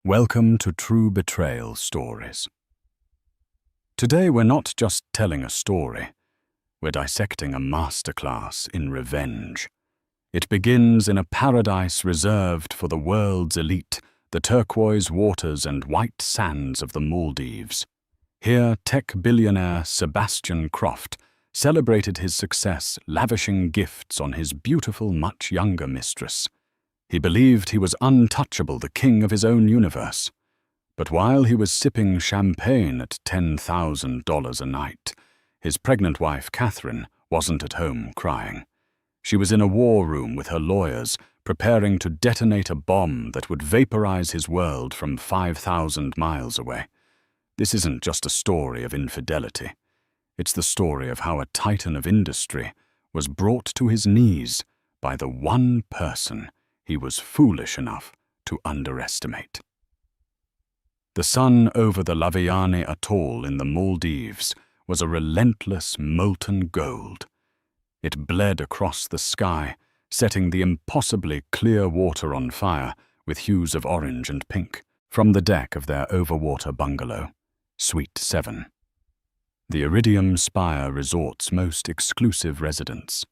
Welcome to True Betrayal Stories. Today we're not just telling a story, we're dissecting a masterclass in revenge. It begins in a paradise reserved for the world's elite, the turquoise waters and white sands of the Maldives. Here, tech billionaire Sebastian Croft celebrated his success, lavishing gifts on his beautiful, much younger mistress. He believed he was untouchable, the king of his own universe. But while he was sipping champagne at $10,000 a night, his pregnant wife, Catherine, wasn't at home crying. She was in a war room with her lawyers, preparing to detonate a bomb that would vaporize his world from 5,000 miles away. This isn't just a story of infidelity. It's the story of how a titan of industry was brought to his knees by the one person he was foolish enough to underestimate. The sun over the Laviani Atoll in the Maldives was a relentless molten gold. It bled across the sky, setting the impossibly clear water on fire with hues of orange and pink from the deck of their overwater bungalow, Suite 7. The Iridium Spire Resort's most exclusive residence.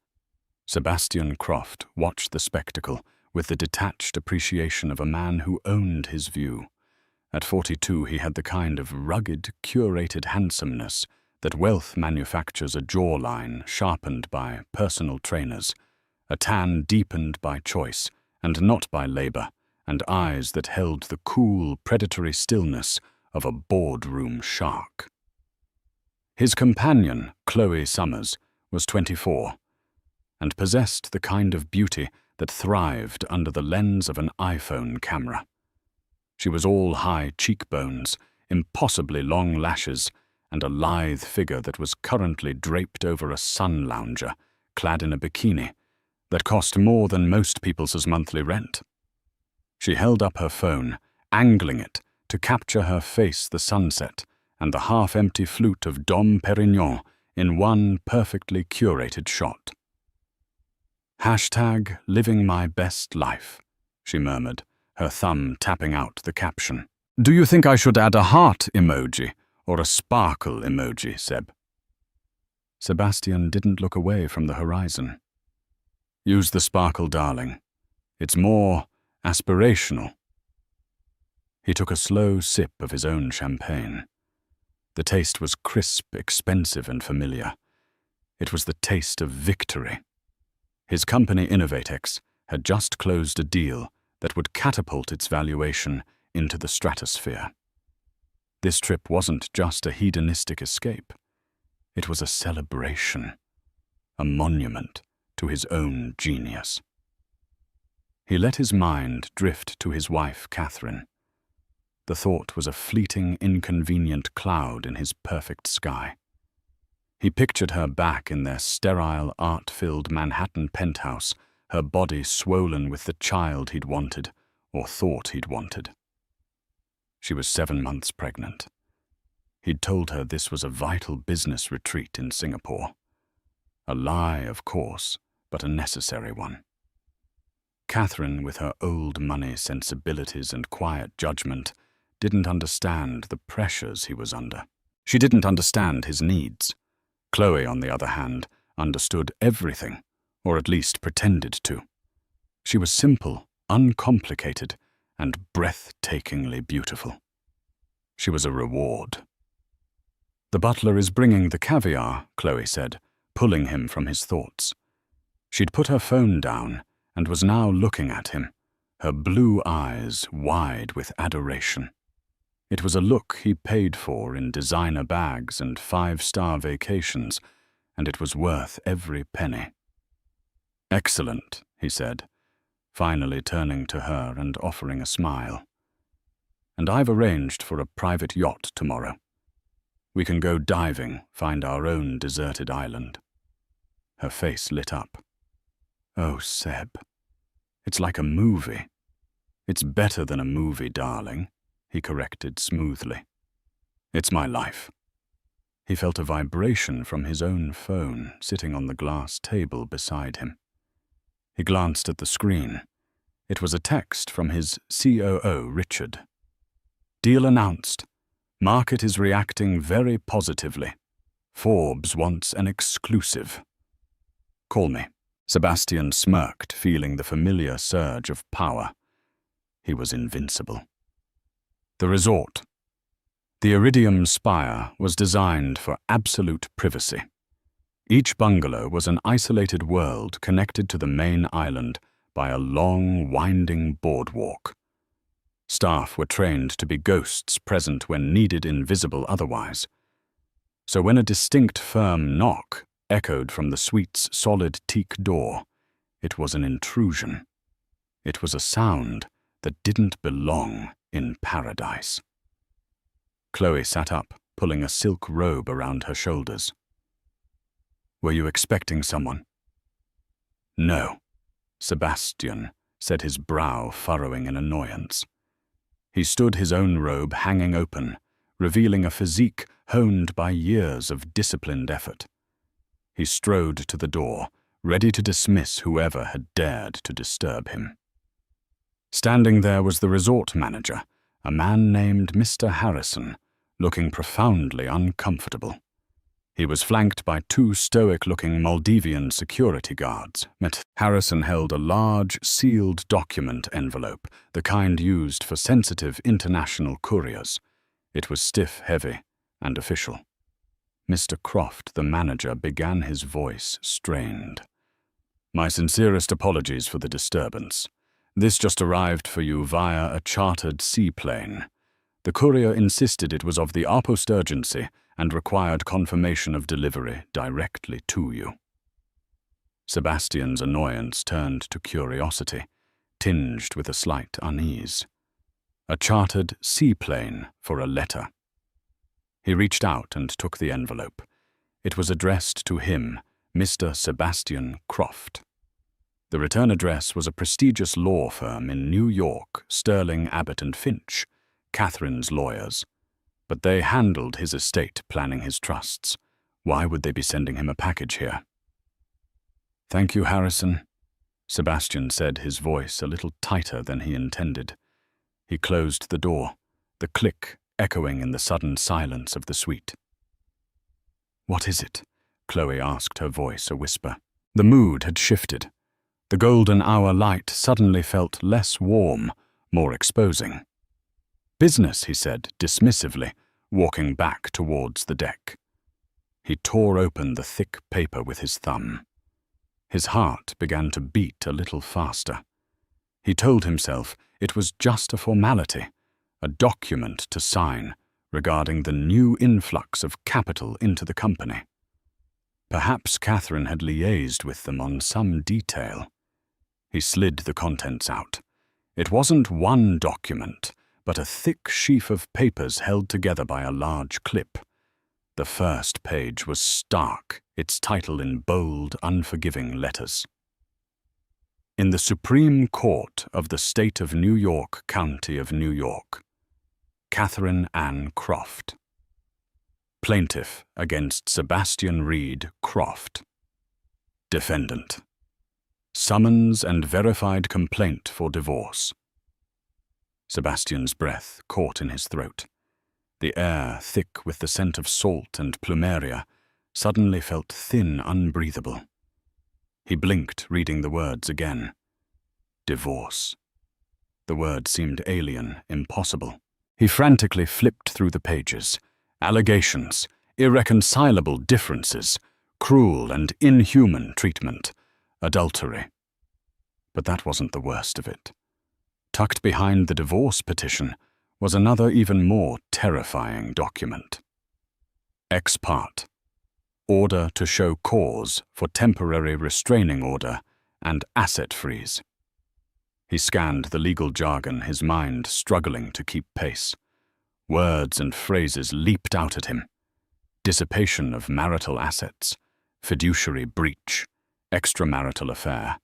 Sebastian Croft watched the spectacle with the detached appreciation of a man who owned his view. At 42, he had the kind of rugged, curated handsomeness that wealth manufactures, a jawline sharpened by personal trainers, a tan deepened by choice and not by labor, and eyes that held the cool, predatory stillness of a boardroom shark. His companion, Chloe Summers, was 24, and possessed the kind of beauty that thrived under the lens of an iPhone camera. She was all high cheekbones, impossibly long lashes, and a lithe figure that was currently draped over a sun lounger, clad in a bikini, that cost more than most people's monthly rent. She held up her phone, angling it to capture her face, the sunset, and the half-empty flute of Dom Perignon in one perfectly curated shot. Hashtag living my best life, she murmured, her thumb tapping out the caption. Do you think I should add a heart emoji or a sparkle emoji, Seb? Sebastian didn't look away from the horizon. Use the sparkle, darling. It's more aspirational. He took a slow sip of his own champagne. The taste was crisp, expensive, and familiar. It was the taste of victory. His company, Innovatex, had just closed a deal that would catapult its valuation into the stratosphere. This trip wasn't just a hedonistic escape. It was a celebration, a monument to his own genius. He let his mind drift to his wife, Catherine. The thought was a fleeting, inconvenient cloud in his perfect sky. He pictured her back in their sterile, art-filled Manhattan penthouse, her body swollen with the child he'd wanted, or thought he'd wanted. She was 7 months pregnant. He'd told her this was a vital business retreat in Singapore. A lie, of course, but a necessary one. Catherine, with her old money sensibilities and quiet judgment, didn't understand the pressures he was under. She didn't understand his needs. Chloe, on the other hand, understood everything, or at least pretended to. She was simple, uncomplicated, and breathtakingly beautiful. She was a reward. The butler is bringing the caviar, Chloe said, pulling him from his thoughts. She'd put her phone down and was now looking at him, her blue eyes wide with adoration. It was a look he paid for in designer bags and 5-star vacations, and it was worth every penny. Excellent, he said, finally turning to her and offering a smile. And I've arranged for a private yacht tomorrow. We can go diving, find our own deserted island. Her face lit up. Oh, Seb, it's like a movie. It's better than a movie, darling, he corrected smoothly. It's my life. He felt a vibration from his own phone sitting on the glass table beside him. He glanced at the screen. It was a text from his COO, Richard. Deal announced. Market is reacting very positively. Forbes wants an exclusive. Call me. Sebastian smirked, feeling the familiar surge of power. He was invincible. The resort. The Iridium Spire was designed for absolute privacy. Each bungalow was an isolated world connected to the main island by a long, winding boardwalk. Staff were trained to be ghosts present when needed, invisible otherwise. So when a distinct firm knock echoed from the suite's solid teak door, it was an intrusion. It was a sound that didn't belong in paradise. Chloe sat up, pulling a silk robe around her shoulders. Were you expecting someone? No, Sebastian said, his brow furrowing in annoyance. He stood, his own robe hanging open, revealing a physique honed by years of disciplined effort. He strode to the door, ready to dismiss whoever had dared to disturb him. Standing there was the resort manager, a man named Mr. Harrison, looking profoundly uncomfortable. He was flanked by two stoic-looking Maldivian security guards. Harrison held a large, sealed document envelope, the kind used for sensitive international couriers. It was stiff, heavy, and official. Mr. Croft, the manager, began, his voice strained. My sincerest apologies for the disturbance. This just arrived for you via a chartered seaplane. The courier insisted it was of the utmost urgency and required confirmation of delivery directly to you. Sebastian's annoyance turned to curiosity, tinged with a slight unease. A chartered seaplane for a letter. He reached out and took the envelope. It was addressed to him, Mr. Sebastian Croft. The return address was a prestigious law firm in New York, Sterling, Abbott and Finch, Catherine's lawyers. But they handled his estate, planning his trusts. Why would they be sending him a package here? Thank you, Harrison, Sebastian said, his voice a little tighter than he intended. He closed the door, the click echoing in the sudden silence of the suite. What is it? Chloe asked, her voice a whisper. The mood had shifted. The golden hour light suddenly felt less warm, more exposing. Business, he said, dismissively, walking back towards the deck. He tore open the thick paper with his thumb. His heart began to beat a little faster. He told himself it was just a formality, a document to sign regarding the new influx of capital into the company. Perhaps Catherine had liaised with them on some detail. He slid the contents out. It wasn't one document, but a thick sheaf of papers held together by a large clip. The first page was stark, its title in bold, unforgiving letters. In the Supreme Court of the State of New York, County of New York, Catherine Ann Croft. Plaintiff against Sebastian Reed Croft. Defendant. Summons and verified complaint for divorce. Sebastian's breath caught in his throat. The air, thick with the scent of salt and plumeria, suddenly felt thin, unbreathable. He blinked, reading the words again. Divorce. The word seemed alien, impossible. He frantically flipped through the pages. Allegations, irreconcilable differences, cruel and inhuman treatment, adultery. But that wasn't the worst of it. Tucked behind the divorce petition was another even more terrifying document. Ex parte. Order to show cause for temporary restraining order and asset freeze. He scanned the legal jargon, his mind struggling to keep pace. Words and phrases leaped out at him. Dissipation of marital assets, fiduciary breach, extramarital affair,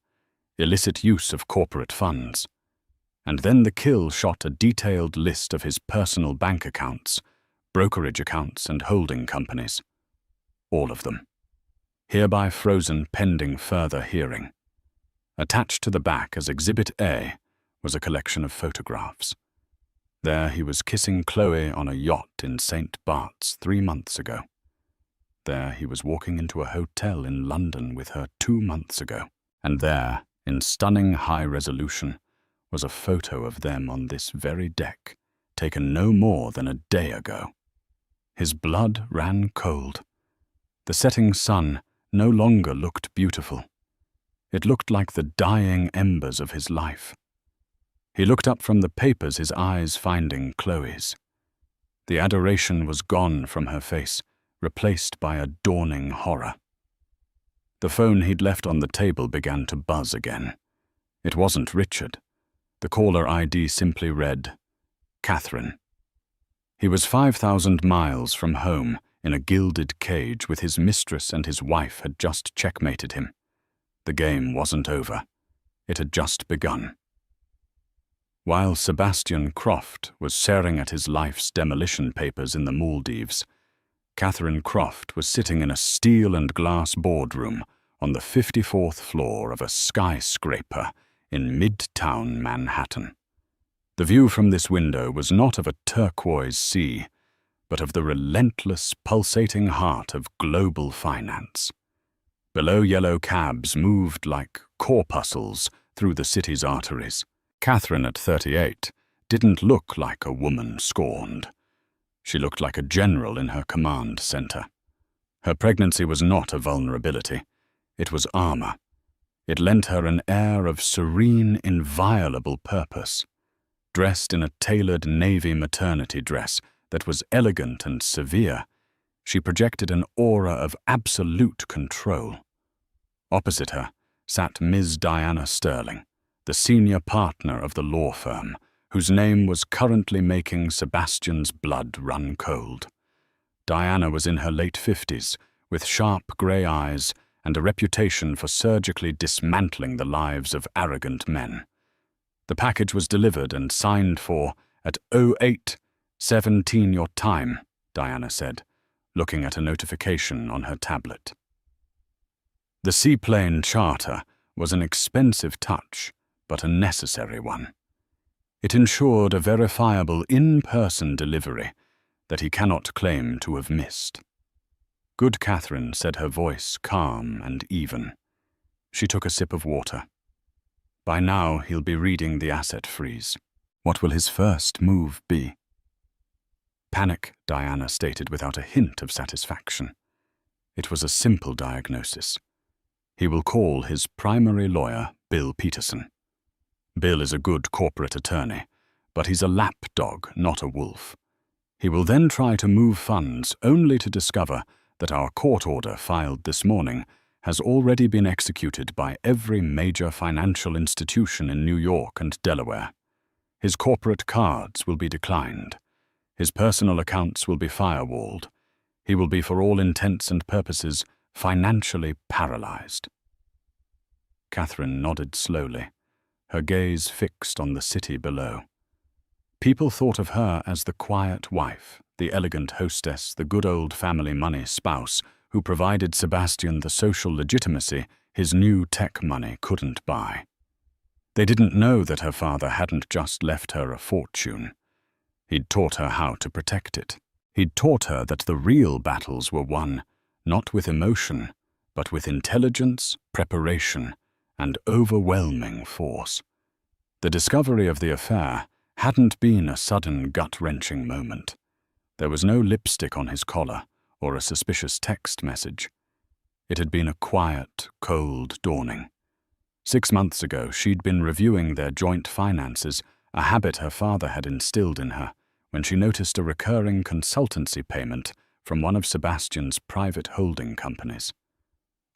illicit use of corporate funds. And then the kill shot a detailed list of his personal bank accounts, brokerage accounts and holding companies. All of them. Hereby frozen pending further hearing. Attached to the back as Exhibit A was a collection of photographs. There he was kissing Chloe on a yacht in St. Bart's 3 months ago. There he was walking into a hotel in London with her 2 months ago. And there, in stunning high resolution, was a photo of them on this very deck, taken no more than a day ago. His blood ran cold. The setting sun no longer looked beautiful. It looked like the dying embers of his life. He looked up from the papers, his eyes finding Chloe's. The adoration was gone from her face, replaced by a dawning horror. The phone he'd left on the table began to buzz again. It wasn't Richard. The caller ID simply read, Catherine. He was 5,000 miles from home in a gilded cage with his mistress, and his wife had just checkmated him. The game wasn't over. It had just begun. While Sebastian Croft was staring at his life's demolition papers in the Maldives, Catherine Croft was sitting in a steel and glass boardroom on the 54th floor of a skyscraper in Midtown Manhattan. The view from this window was not of a turquoise sea, but of the relentless, pulsating heart of global finance. Below, yellow cabs moved like corpuscles through the city's arteries. Catherine, at 38, didn't look like a woman scorned. She looked like a general in her command center. Her pregnancy was not a vulnerability. It was armor. It lent her an air of serene, inviolable purpose. Dressed in a tailored navy maternity dress that was elegant and severe, she projected an aura of absolute control. Opposite her sat Ms. Diana Sterling, the senior partner of the law firm, whose name was currently making Sebastian's blood run cold. Diana was in her late 50s, with sharp grey eyes and a reputation for surgically dismantling the lives of arrogant men. The package was delivered and signed for at 08:17 your time, Diana said, looking at a notification on her tablet. The seaplane charter was an expensive touch, but a necessary one. It ensured a verifiable in-person delivery that he cannot claim to have missed. Good Catherine said, her voice calm and even. She took a sip of water. By now he'll be reading the asset freeze. What will his first move be? Panic, Diana stated without a hint of satisfaction. It was a simple diagnosis. He will call his primary lawyer, Bill Peterson. Bill is a good corporate attorney, but he's a lapdog, not a wolf. He will then try to move funds only to discover that our court order filed this morning has already been executed by every major financial institution in New York and Delaware. His corporate cards will be declined. His personal accounts will be firewalled. He will be, for all intents and purposes, financially paralyzed. Catherine nodded slowly, her gaze fixed on the city below. People thought of her as the quiet wife, the elegant hostess, the good old family money spouse who provided Sebastian the social legitimacy his new tech money couldn't buy. They didn't know that her father hadn't just left her a fortune. He'd taught her how to protect it. He'd taught her that the real battles were won, not with emotion, but with intelligence, preparation, and overwhelming force. The discovery of the affair hadn't been a sudden gut-wrenching moment. There was no lipstick on his collar or a suspicious text message. It had been a quiet, cold dawning. 6 months ago, she'd been reviewing their joint finances, a habit her father had instilled in her, when she noticed a recurring consultancy payment from one of Sebastian's private holding companies.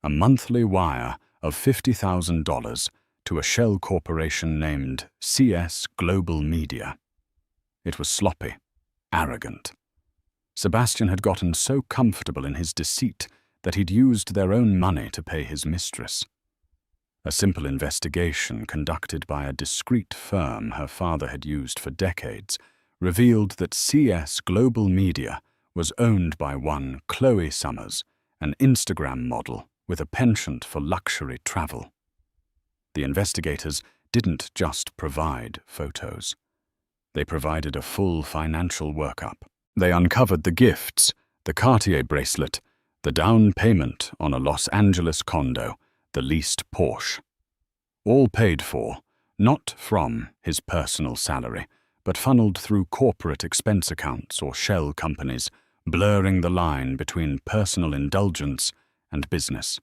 A monthly wire of $50,000 to a shell corporation named CS Global Media. It was sloppy, arrogant. Sebastian had gotten so comfortable in his deceit that he'd used their own money to pay his mistress. A simple investigation conducted by a discreet firm her father had used for decades revealed that CS Global Media was owned by one Chloe Summers, an Instagram model with a penchant for luxury travel. The investigators didn't just provide photos. They provided a full financial workup. They uncovered the gifts, the Cartier bracelet, the down payment on a Los Angeles condo, the leased Porsche. All paid for, not from his personal salary, but funneled through corporate expense accounts or shell companies, blurring the line between personal indulgence and business.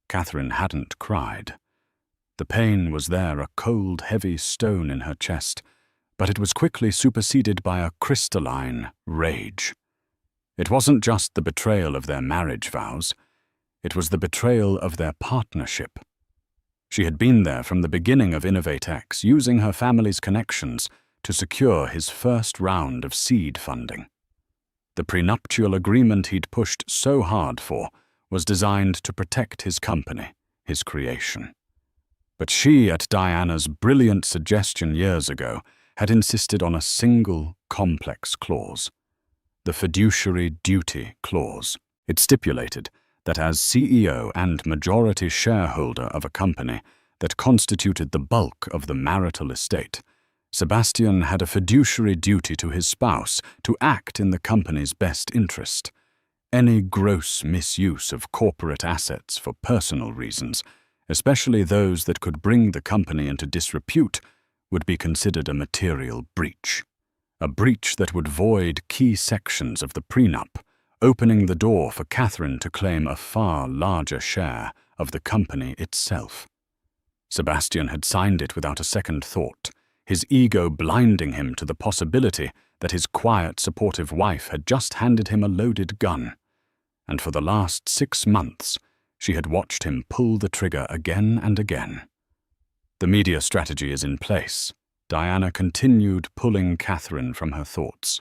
Catherine hadn't cried. The pain was there, a cold, heavy stone in her chest, but it was quickly superseded by a crystalline rage. It wasn't just the betrayal of their marriage vows, it was the betrayal of their partnership. She had been there from the beginning of InnovateX, using her family's connections to secure his first round of seed funding. The prenuptial agreement he'd pushed so hard for was designed to protect his company, his creation. But she, at Diana's brilliant suggestion years ago, had insisted on a single, complex clause. The fiduciary duty clause. It stipulated that as CEO and majority shareholder of a company that constituted the bulk of the marital estate, Sebastian had a fiduciary duty to his spouse to act in the company's best interest. Any gross misuse of corporate assets for personal reasons, especially those that could bring the company into disrepute, would be considered a material breach. A breach that would void key sections of the prenup, opening the door for Catherine to claim a far larger share of the company itself. Sebastian had signed it without a second thought, his ego blinding him to the possibility that his quiet, supportive wife had just handed him a loaded gun. And for the last 6 months, she had watched him pull the trigger again and again. The media strategy is in place. Diana continued pulling Catherine from her thoughts.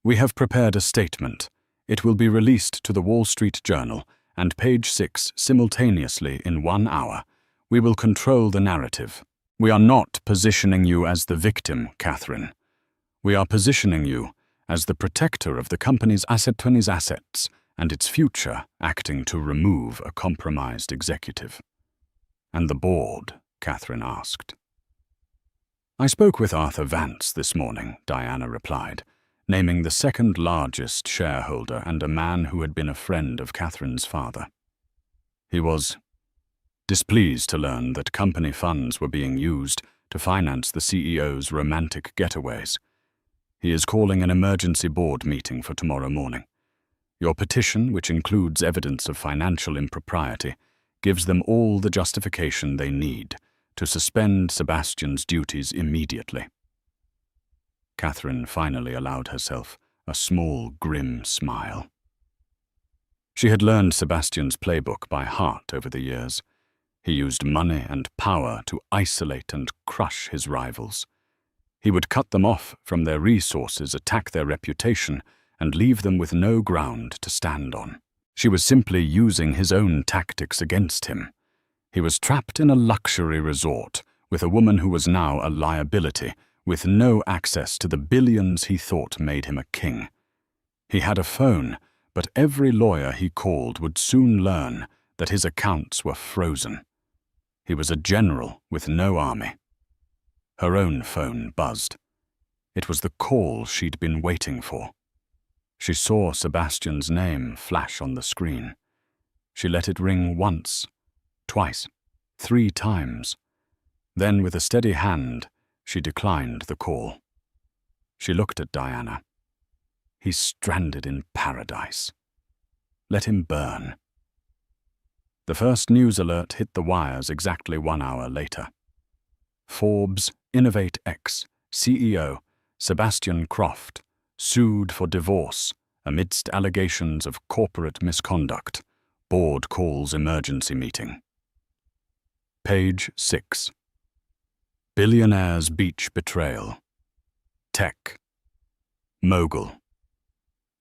We have prepared a statement. It will be released to the Wall Street Journal and Page 6 simultaneously in 1 hour. We will control the narrative. We are not positioning you as the victim, Catherine. We are positioning you as the protector of the company's assets and its future, acting to remove a compromised executive. And the board? Catherine asked. I spoke with Arthur Vance this morning, Diana replied, naming the second largest shareholder and a man who had been a friend of Catherine's father. He was displeased to learn that company funds were being used to finance the CEO's romantic getaways. He is calling an emergency board meeting for tomorrow morning. Your petition, which includes evidence of financial impropriety, gives them all the justification they need to suspend Sebastian's duties immediately. Catherine finally allowed herself a small, grim smile. She had learned Sebastian's playbook by heart over the years. He used money and power to isolate and crush his rivals. He would cut them off from their resources, attack their reputation, and leave them with no ground to stand on. She was simply using his own tactics against him. He was trapped in a luxury resort with a woman who was now a liability, with no access to the billions he thought made him a king. He had a phone, but every lawyer he called would soon learn that his accounts were frozen. He was a general with no army. Her own phone buzzed. It was the call she'd been waiting for. She saw Sebastian's name flash on the screen. She let it ring once, twice, 3 times. Then, with a steady hand, she declined the call. She looked at Diana. He's stranded in paradise. Let him burn. The first news alert hit the wires exactly 1 hour later. Forbes InnovateX CEO Sebastian Croft sued for divorce amidst allegations of corporate misconduct. Board calls emergency meeting. Page 6. Billionaire's beach betrayal. Tech. Mogul.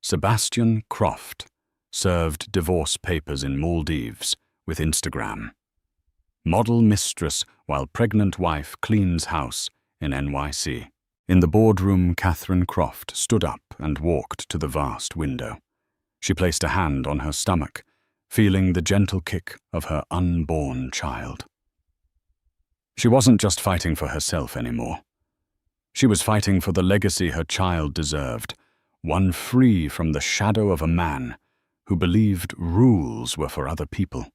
Sebastian Croft served divorce papers in Maldives with Instagram. Model mistress while pregnant wife cleans house in NYC. In the boardroom, Catherine Croft stood up and walked to the vast window. She placed a hand on her stomach, feeling the gentle kick of her unborn child. She wasn't just fighting for herself anymore. She was fighting for the legacy her child deserved, one free from the shadow of a man who believed rules were for other people.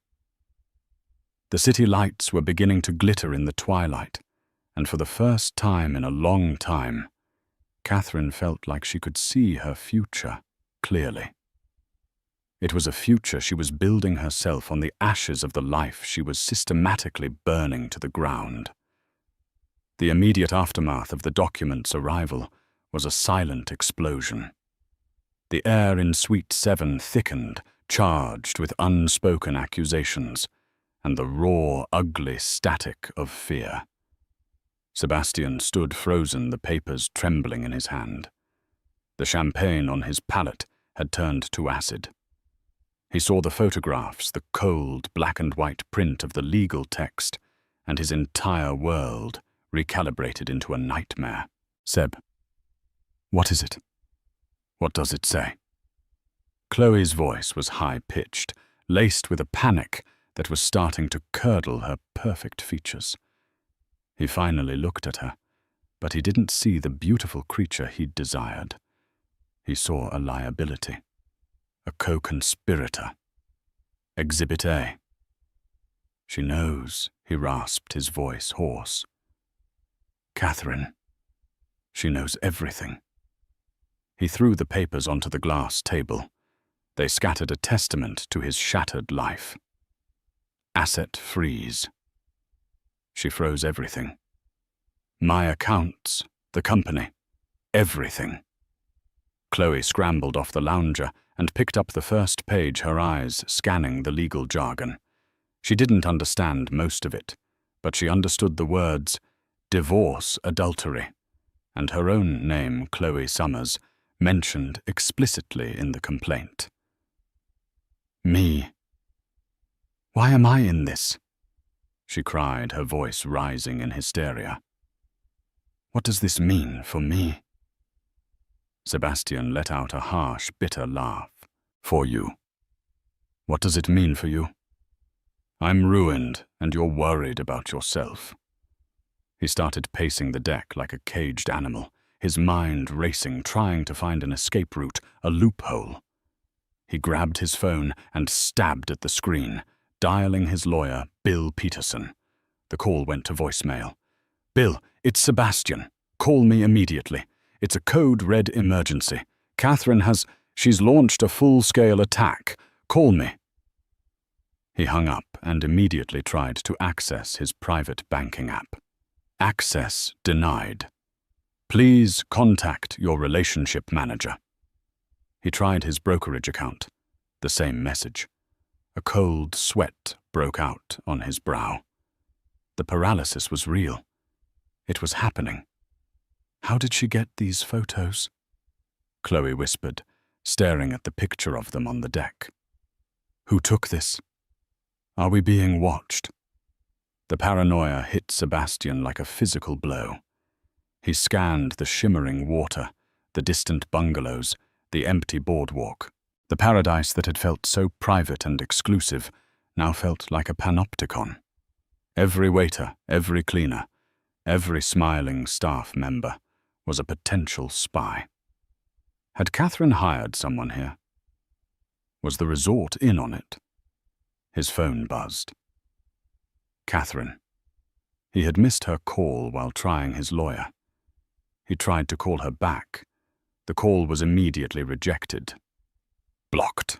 The city lights were beginning to glitter in the twilight, and for the first time in a long time, Catherine felt like she could see her future clearly. It was a future she was building herself on the ashes of the life she was systematically burning to the ground. The immediate aftermath of the document's arrival was a silent explosion. The air in Suite 7 thickened, charged with unspoken accusations, and the raw, ugly static of fear. Sebastian stood frozen, the papers trembling in his hand. The champagne on his palate had turned to acid. He saw the photographs, the cold black and white print of the legal text, and his entire world recalibrated into a nightmare. Seb, what is it? What does it say? Chloe's voice was high-pitched, laced with a panic that was starting to curdle her perfect features. He finally looked at her, but he didn't see the beautiful creature he'd desired. He saw a liability, a co-conspirator. Exhibit A. She knows, he rasped, his voice hoarse. Catherine. She knows everything. He threw the papers onto the glass table. They scattered a testament to his shattered life. Asset freeze. She froze everything. My accounts, the company, everything. Chloe scrambled off the lounger and picked up the first page, her eyes scanning the legal jargon. She didn't understand most of it, but she understood the words divorce, adultery, and her own name, Chloe Summers, mentioned explicitly in the complaint. Me. Why am I in this? She cried, her voice rising in hysteria. What does this mean for me? Sebastian let out a harsh, bitter laugh. For you. What does it mean for you? I'm ruined, and you're worried about yourself. He started pacing the deck like a caged animal, his mind racing, trying to find an escape route, a loophole. He grabbed his phone and stabbed at the screen, dialing his lawyer, Bill Peterson. The call went to voicemail. Bill, it's Sebastian. Call me immediately. It's a code red emergency. Catherine she's launched a full-scale attack. Call me. He hung up and immediately tried to access his private banking app. Access denied. Please contact your relationship manager. He tried his brokerage account. The same message. A cold sweat broke out on his brow. The paralysis was real. It was happening. How did she get these photos? Chloe whispered, staring at the picture of them on the deck. Who took this? Are we being watched? The paranoia hit Sebastian like a physical blow. He scanned the shimmering water, the distant bungalows, the empty boardwalk. The paradise that had felt so private and exclusive now felt like a panopticon. Every waiter, every cleaner, every smiling staff member was a potential spy. Had Catherine hired someone here? Was the resort in on it? His phone buzzed. Catherine. He had missed her call while trying his lawyer. He tried to call her back. The call was immediately rejected. Blocked.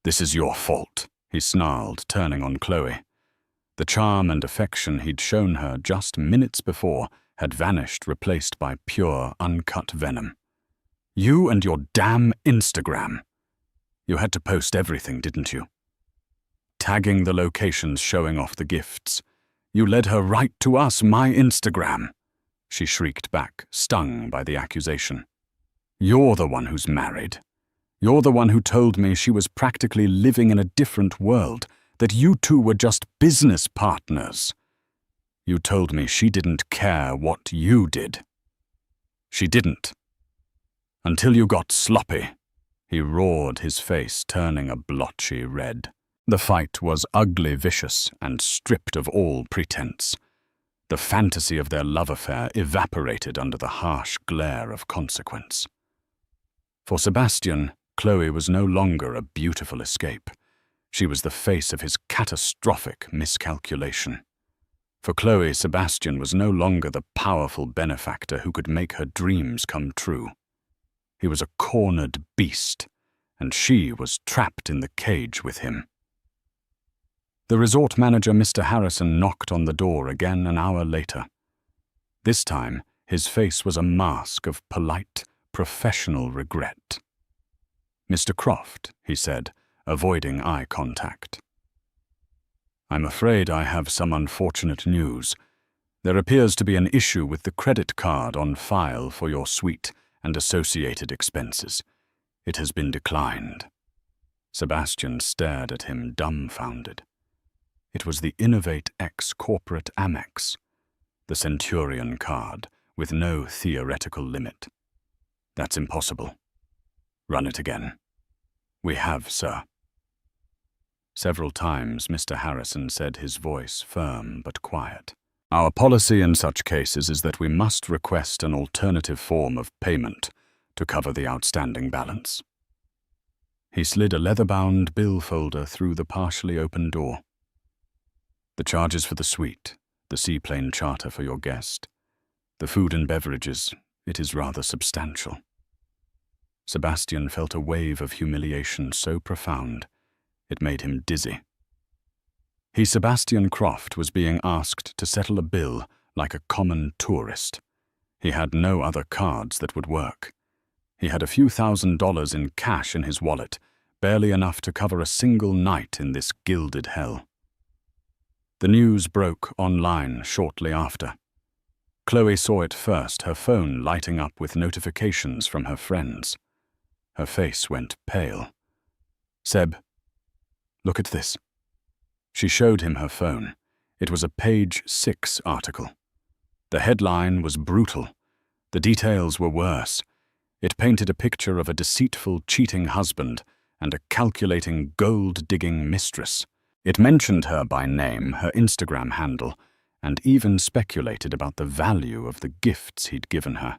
This is your fault, he snarled, turning on Chloe. The charm and affection he'd shown her just minutes before had vanished, replaced by pure, uncut venom. You and your damn Instagram. You had to post everything, didn't you? Tagging the locations, showing off the gifts. You led her right to us, my Instagram. She shrieked back, stung by the accusation. You're the one who's married. You're the one who told me she was practically living in a different world, that you two were just business partners. You told me she didn't care what you did. She didn't. Until you got sloppy. He roared, his face turning a blotchy red. The fight was ugly, vicious, and stripped of all pretense. The fantasy of their love affair evaporated under the harsh glare of consequence. For Sebastian, Chloe was no longer a beautiful escape. She was the face of his catastrophic miscalculation. For Chloe, Sebastian was no longer the powerful benefactor who could make her dreams come true. He was a cornered beast, and she was trapped in the cage with him. The resort manager, Mr. Harrison, knocked on the door again an hour later. This time, his face was a mask of polite, professional regret. "Mr. Croft," he said, avoiding eye contact. "I'm afraid I have some unfortunate news. There appears to be an issue with the credit card on file for your suite and associated expenses. It has been declined." Sebastian stared at him dumbfounded. It was the Innovate X corporate Amex, the Centurion card with no theoretical limit. "That's impossible. Run it again." "We have, sir." Several times Mr. Harrison said, his voice firm but quiet. "Our policy in such cases is that we must request an alternative form of payment to cover the outstanding balance." He slid a leather-bound bill folder through the partially open door. "The charges for the suite, the seaplane charter for your guest, the food and beverages, it is rather substantial." Sebastian felt a wave of humiliation so profound, it made him dizzy. He, Sebastian Croft, was being asked to settle a bill like a common tourist. He had no other cards that would work. He had a few $1,000s in cash in his wallet, barely enough to cover a single night in this gilded hell. The news broke online shortly after. Chloe saw it first, her phone lighting up with notifications from her friends. Her face went pale. "Seb, look at this." She showed him her phone. It was a Page 6 article. The headline was brutal. The details were worse. It painted a picture of a deceitful, cheating husband and a calculating, gold-digging mistress. It mentioned her by name, her Instagram handle, and even speculated about the value of the gifts he'd given her.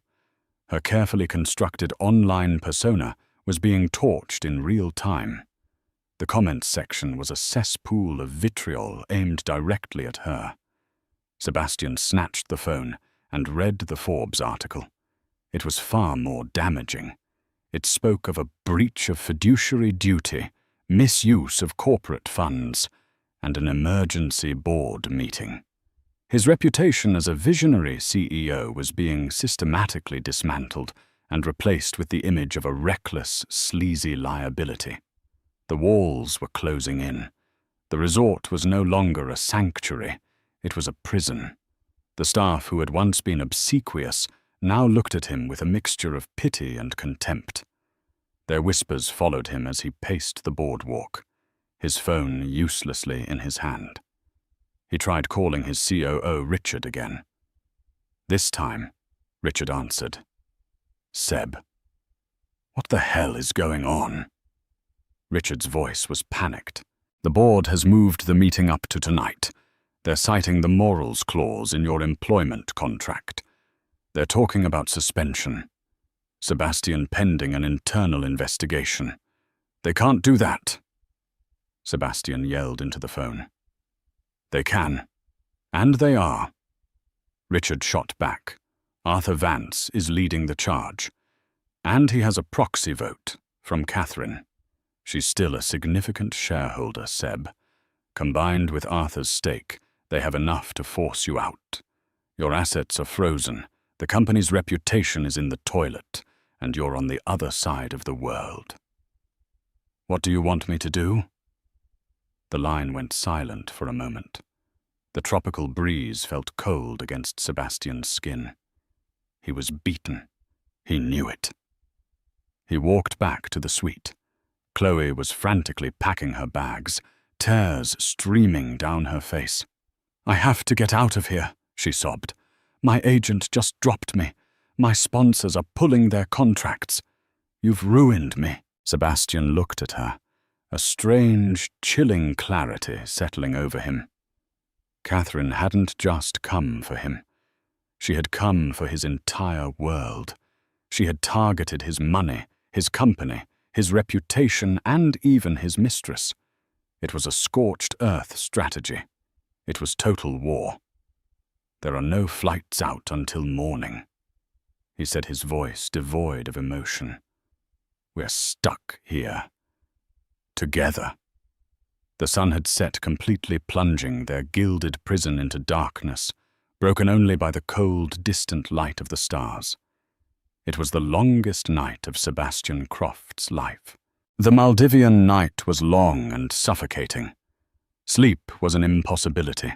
Her carefully constructed online persona was being torched in real time. The comments section was a cesspool of vitriol aimed directly at her. Sebastian snatched the phone and read the Forbes article. It was far more damaging. It spoke of a breach of fiduciary duty, misuse of corporate funds, and an emergency board meeting. His reputation as a visionary CEO was being systematically dismantled and replaced with the image of a reckless, sleazy liability. The walls were closing in. The resort was no longer a sanctuary, it was a prison. The staff who had once been obsequious now looked at him with a mixture of pity and contempt. Their whispers followed him as he paced the boardwalk, his phone uselessly in his hand. He tried calling his COO, Richard, again. This time, Richard answered. "Seb, what the hell is going on?" Richard's voice was panicked. "The board has moved the meeting up to tonight. They're citing the morals clause in your employment contract. They're talking about suspension. Sebastian pending an internal investigation. They can't do that." Sebastian yelled into the phone. "They can. And they are." Richard shot back. "Arthur Vance is leading the charge. And he has a proxy vote from Catherine. She's still a significant shareholder, Seb. Combined with Arthur's stake, they have enough to force you out. Your assets are frozen. The company's reputation is in the toilet, and you're on the other side of the world. What do you want me to do?" The line went silent for a moment. The tropical breeze felt cold against Sebastian's skin. He was beaten. He knew it. He walked back to the suite. Chloe was frantically packing her bags, tears streaming down her face. "I have to get out of here," she sobbed. "My agent just dropped me. My sponsors are pulling their contracts. You've ruined me." Sebastian looked at her, a strange, chilling clarity settling over him. Catherine hadn't just come for him. She had come for his entire world. She had targeted his money, his company, his reputation, and even his mistress. It was a scorched earth strategy. It was total war. "There are no flights out until morning," he said, his voice devoid of emotion. "We're stuck here. Together." The sun had set, completely plunging their gilded prison into darkness, broken only by the cold, distant light of the stars. It was the longest night of Sebastian Croft's life. The Maldivian night was long and suffocating. Sleep was an impossibility.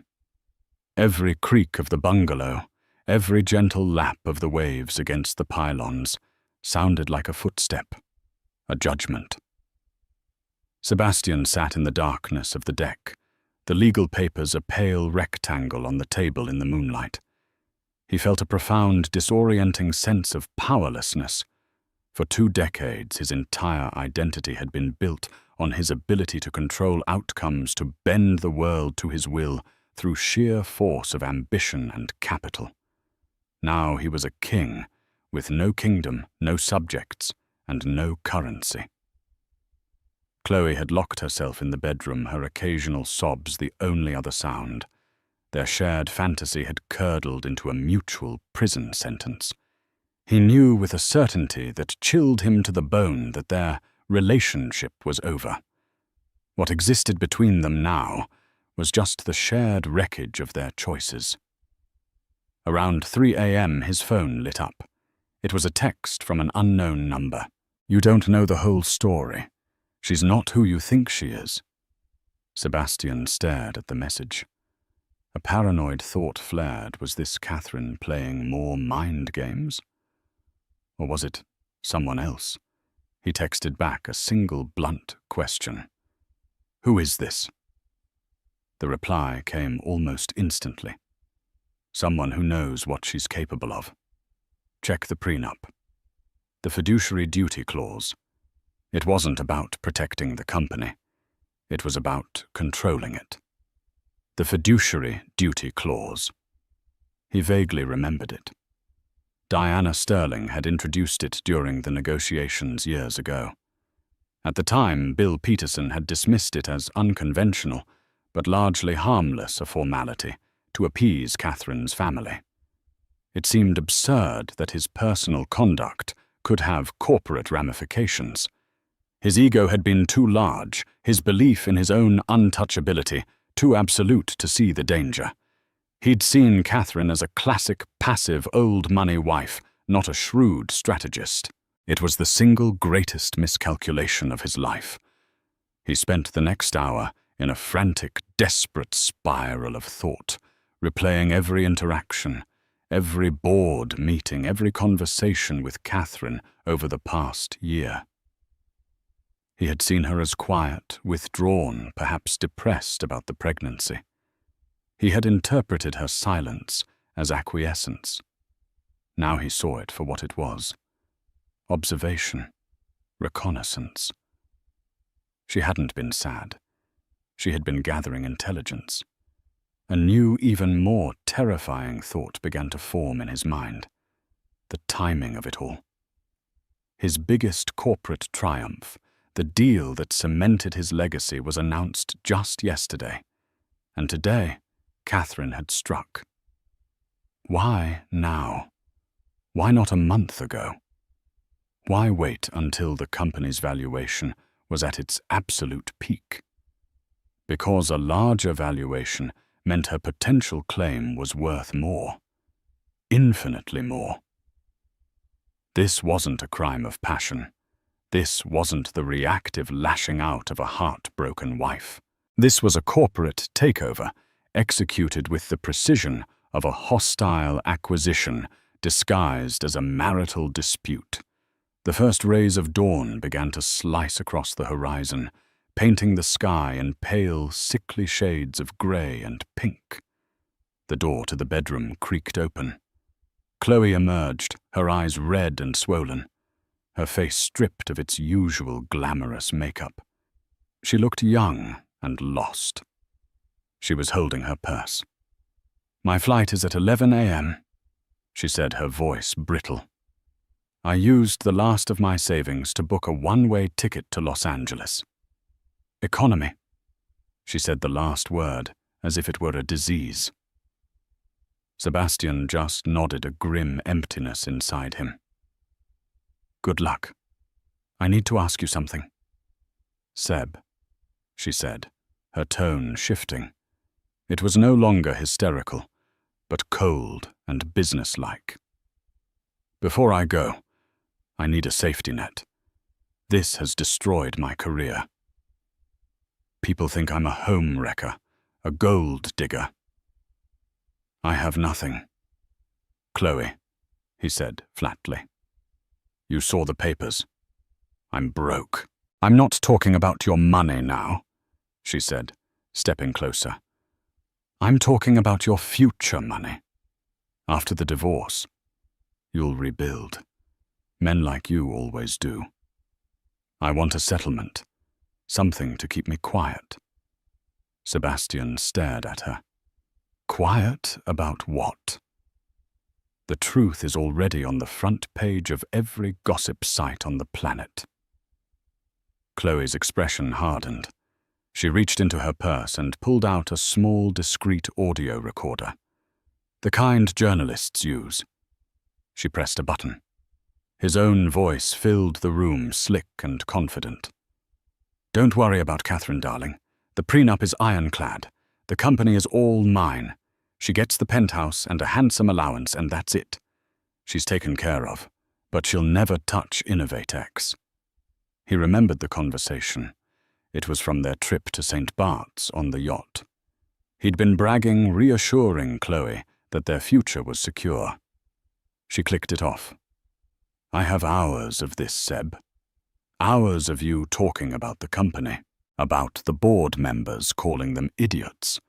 Every creak of the bungalow, every gentle lap of the waves against the pylons, sounded like a footstep, a judgment. Sebastian sat in the darkness of the deck, the legal papers a pale rectangle on the table in the moonlight. He felt a profound, disorienting sense of powerlessness. For 2 decades, his entire identity had been built on his ability to control outcomes, to bend the world to his will through sheer force of ambition and capital. Now he was a king, with no kingdom, no subjects, and no currency. Chloe had locked herself in the bedroom, her occasional sobs the only other sound. Their shared fantasy had curdled into a mutual prison sentence. He knew with a certainty that chilled him to the bone that their relationship was over. What existed between them now was just the shared wreckage of their choices. Around 3 a.m. his phone lit up. It was a text from an unknown number. "You don't know the whole story. She's not who you think she is." Sebastian stared at the message. A paranoid thought flared. Was this Catherine playing more mind games? Or was it someone else? He texted back a single blunt question. "Who is this?" The reply came almost instantly. "Someone who knows what she's capable of. Check the prenup. The fiduciary duty clause. It wasn't about protecting the company. It was about controlling it. The fiduciary duty clause." He vaguely remembered it. Diana Sterling had introduced it during the negotiations years ago. At the time, Bill Peterson had dismissed it as unconventional, but largely harmless a formality to appease Catherine's family. It seemed absurd that his personal conduct could have corporate ramifications. His ego had been too large, his belief in his own untouchability too absolute to see the danger. He'd seen Catherine as a classic, passive, old-money wife, not a shrewd strategist. It was the single greatest miscalculation of his life. He spent the next hour in a frantic, desperate spiral of thought, replaying every interaction, every board meeting, every conversation with Catherine over the past year. He had seen her as quiet, withdrawn, perhaps depressed about the pregnancy. He had interpreted her silence as acquiescence. Now he saw it for what it was: observation, reconnaissance. She hadn't been sad. She had been gathering intelligence. A new, even more terrifying thought began to form in his mind: the timing of it all. His biggest corporate triumph, the deal that cemented his legacy, was announced just yesterday. And today, Catherine had struck. Why now? Why not a month ago? Why wait until the company's valuation was at its absolute peak? Because a larger valuation meant her potential claim was worth more. Infinitely more. This wasn't a crime of passion. This wasn't the reactive lashing out of a heartbroken wife. This was a corporate takeover, executed with the precision of a hostile acquisition disguised as a marital dispute. The first rays of dawn began to slice across the horizon, painting the sky in pale, sickly shades of grey and pink. The door to the bedroom creaked open. Chloe emerged, her eyes red and swollen, her face stripped of its usual glamorous makeup. She looked young and lost. She was holding her purse. My flight is at 11 a.m., she said, her voice brittle. I used the last of my savings to book a one-way ticket to Los Angeles. Economy, she said the last word as if it were a disease. Sebastian just nodded a grim emptiness inside him. Good luck. I need to ask you something. Seb, she said, her tone shifting. It was no longer hysterical, but cold and businesslike. Before I go, I need a safety net. This has destroyed my career. People think I'm a home wrecker, a gold digger. I have nothing. Chloe, he said flatly. You saw the papers. I'm broke. I'm not talking about your money now, she said, stepping closer. I'm talking about your future money. After the divorce, you'll rebuild. Men like you always do. I want a settlement, something to keep me quiet. Sebastian stared at her. Quiet about what? The truth is already on the front page of every gossip site on the planet. Chloe's expression hardened. She reached into her purse and pulled out a small, discreet audio recorder. The kind journalists use. She pressed a button. His own voice filled the room, slick and confident. Don't worry about Catherine, darling. The prenup is ironclad. The company is all mine. She gets the penthouse and a handsome allowance, and that's it. She's taken care of, but she'll never touch InnovateX. He remembered the conversation. It was from their trip to St. Bart's on the yacht. He'd been bragging, reassuring Chloe that their future was secure. She clicked it off. I have hours of this, Seb. Hours of you talking about the company, about the board members calling them idiots,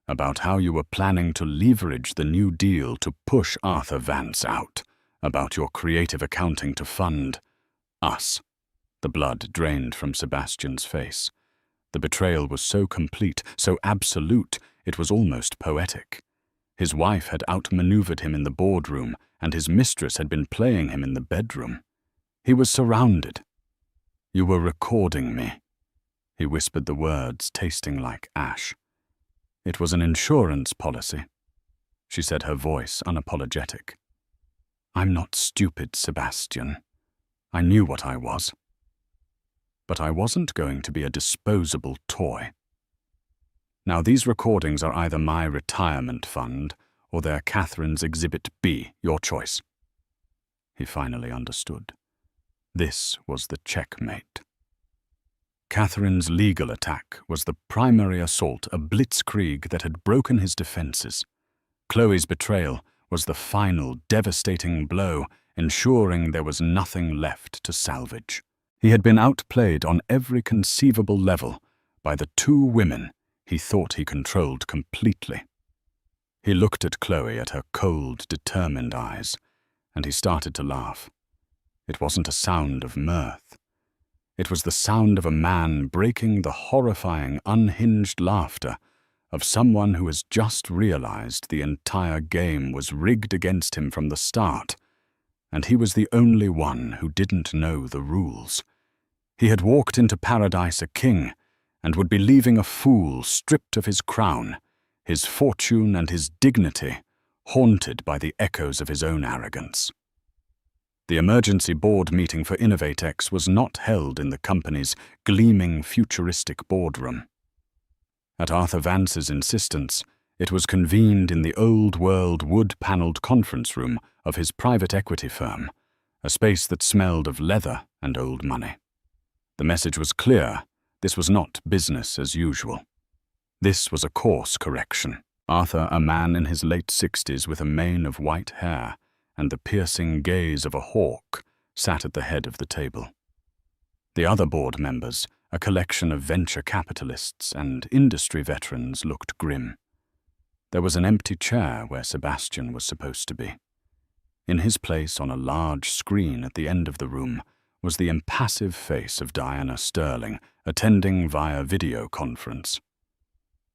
about how you were planning to leverage the New Deal to push Arthur Vance out, about your creative accounting to fund us. The blood drained from Sebastian's face. The betrayal was so complete, so absolute, it was almost poetic. His wife had outmaneuvered him in the boardroom, and his mistress had been playing him in the bedroom. He was surrounded. You were recording me. He whispered the words, tasting like ash. It was an insurance policy. She said, her voice unapologetic. I'm not stupid, Sebastian. I knew what I was. But I wasn't going to be a disposable toy. Now these recordings are either my retirement fund or they're Catherine's Exhibit B, your choice. He finally understood. This was the checkmate. Catherine's legal attack was the primary assault, a blitzkrieg that had broken his defenses. Chloe's betrayal was the final, devastating blow, ensuring there was nothing left to salvage. He had been outplayed on every conceivable level by the two women he thought he controlled completely. He looked at Chloe, at her cold, determined eyes, and he started to laugh. It wasn't a sound of mirth. It was the sound of a man breaking the horrifying, unhinged laughter of someone who has just realized the entire game was rigged against him from the start, and he was the only one who didn't know the rules. He had walked into paradise a king, and would be leaving a fool stripped of his crown, his fortune and his dignity, haunted by the echoes of his own arrogance. The emergency board meeting for InnovateX was not held in the company's gleaming, futuristic boardroom. At Arthur Vance's insistence, it was convened in the old-world wood-paneled conference room of his private equity firm, a space that smelled of leather and old money. The message was clear. This was not business as usual. This was a course correction. Arthur, a man in his late 60s with a mane of white hair and the piercing gaze of a hawk, sat at the head of the table. The other board members, a collection of venture capitalists and industry veterans, looked grim. There was an empty chair where Sebastian was supposed to be. In his place on a large screen at the end of the room was the impassive face of Diana Sterling, attending via video conference.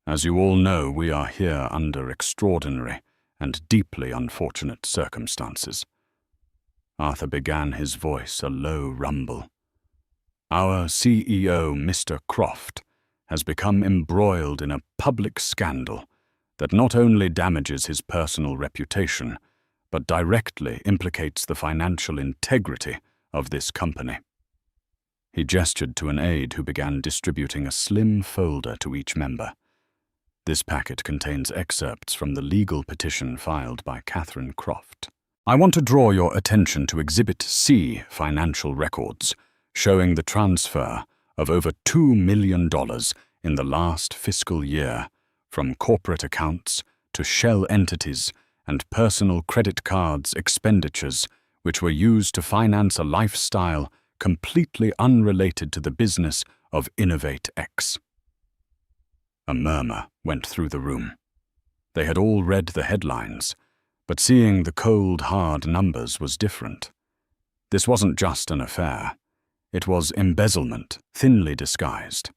As you all know, we are here under extraordinary, and deeply unfortunate circumstances. Arthur began, his voice a low rumble. Our CEO, Mr. Croft, has become embroiled in a public scandal that not only damages his personal reputation, but directly implicates the financial integrity of this company. He gestured to an aide who began distributing a slim folder to each member. This packet contains excerpts from the legal petition filed by Catherine Croft. I want to draw your attention to Exhibit C financial records, showing the transfer of over $2 million in the last fiscal year from corporate accounts to shell entities and personal credit cards expenditures which were used to finance a lifestyle completely unrelated to the business of InnovateX. A murmur went through the room. They had all read the headlines, but seeing the cold, hard numbers was different. This wasn't just an affair. It was embezzlement, thinly disguised.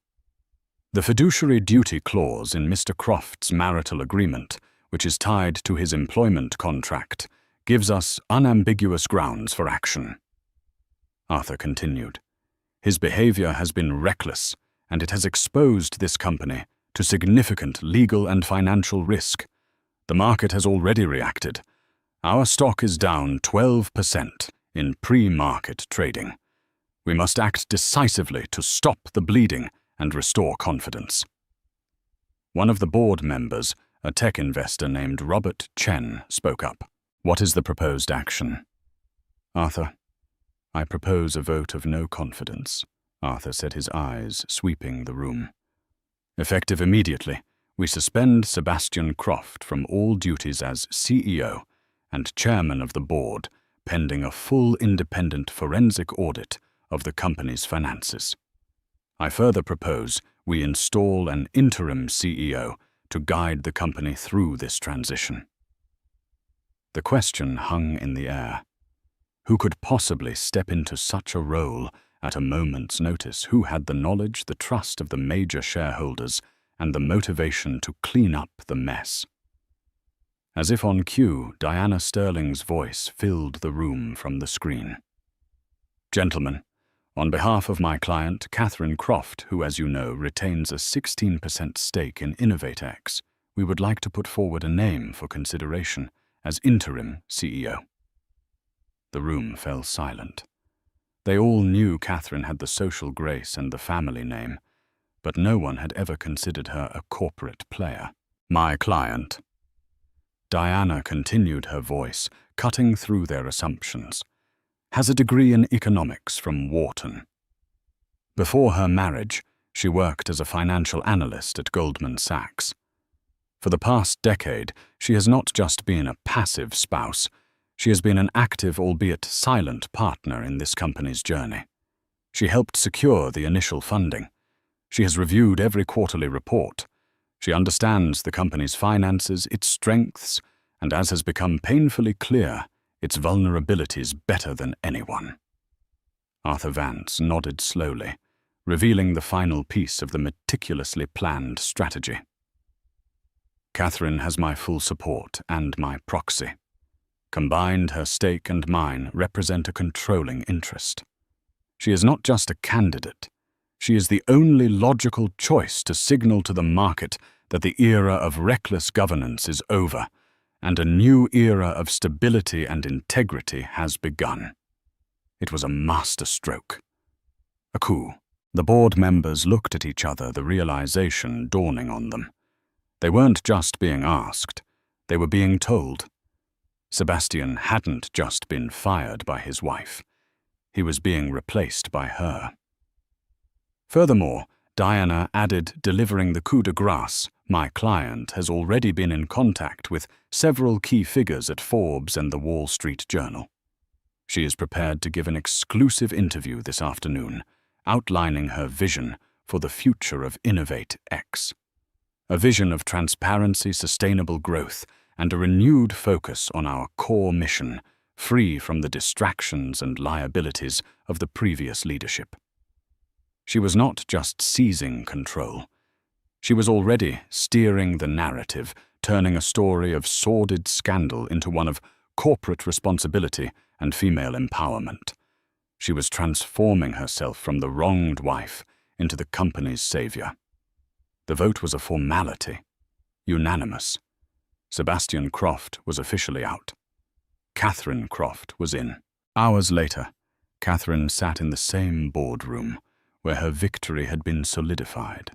The fiduciary duty clause in Mr. Croft's marital agreement, which is tied to his employment contract, gives us unambiguous grounds for action. Arthur continued. His behavior has been reckless, and it has exposed this company to significant legal and financial risk. The market has already reacted. Our stock is down 12% in pre-market trading. We must act decisively to stop the bleeding and restore confidence. One of the board members, a tech investor named Robert Chen, spoke up. What is the proposed action? Arthur, I propose a vote of no confidence, Arthur said, his eyes sweeping the room. Effective immediately, we suspend Sebastian Croft from all duties as CEO and chairman of the board, pending a full independent forensic audit of the company's finances. I further propose we install an interim CEO to guide the company through this transition. The question hung in the air. Who could possibly step into such a role at a moment's notice? Who had the knowledge, the trust of the major shareholders, and the motivation to clean up the mess? As if on cue, Diana Sterling's voice filled the room from the screen. Gentlemen, on behalf of my client, Catherine Croft, who, as you know, retains a 16% stake in InnovateX, we would like to put forward a name for consideration as interim CEO. The room fell silent. They all knew Catherine had the social grace and the family name, but no one had ever considered her a corporate player. My client. Diana continued, her voice cutting through their assumptions. Has a degree in economics from Wharton. Before her marriage, she worked as a financial analyst at Goldman Sachs. For the past decade, she has not just been a passive spouse, she has been an active, albeit silent, partner in this company's journey. She helped secure the initial funding. She has reviewed every quarterly report. She understands the company's finances, its strengths, and, as has become painfully clear, its vulnerabilities better than anyone. Arthur Vance nodded slowly, revealing the final piece of the meticulously planned strategy. Catherine has my full support and my proxy. Combined, her stake and mine represent a controlling interest. She is not just a candidate. She is the only logical choice to signal to the market that the era of reckless governance is over, and a new era of stability and integrity has begun. It was a masterstroke. A coup. The board members looked at each other, the realization dawning on them. They weren't just being asked, they were being told. Sebastian hadn't just been fired by his wife. He was being replaced by her. Furthermore, Diana added, delivering the coup de grace, my client has already been in contact with several key figures at Forbes and the Wall Street Journal. She is prepared to give an exclusive interview this afternoon, outlining her vision for the future of InnovateX. A vision of transparency, sustainable growth, and a renewed focus on our core mission, free from the distractions and liabilities of the previous leadership. She was not just seizing control. She was already steering the narrative, turning a story of sordid scandal into one of corporate responsibility and female empowerment. She was transforming herself from the wronged wife into the company's savior. The vote was a formality, unanimous. Sebastian Croft was officially out. Catherine Croft was in. Hours later, Catherine sat in the same boardroom where her victory had been solidified.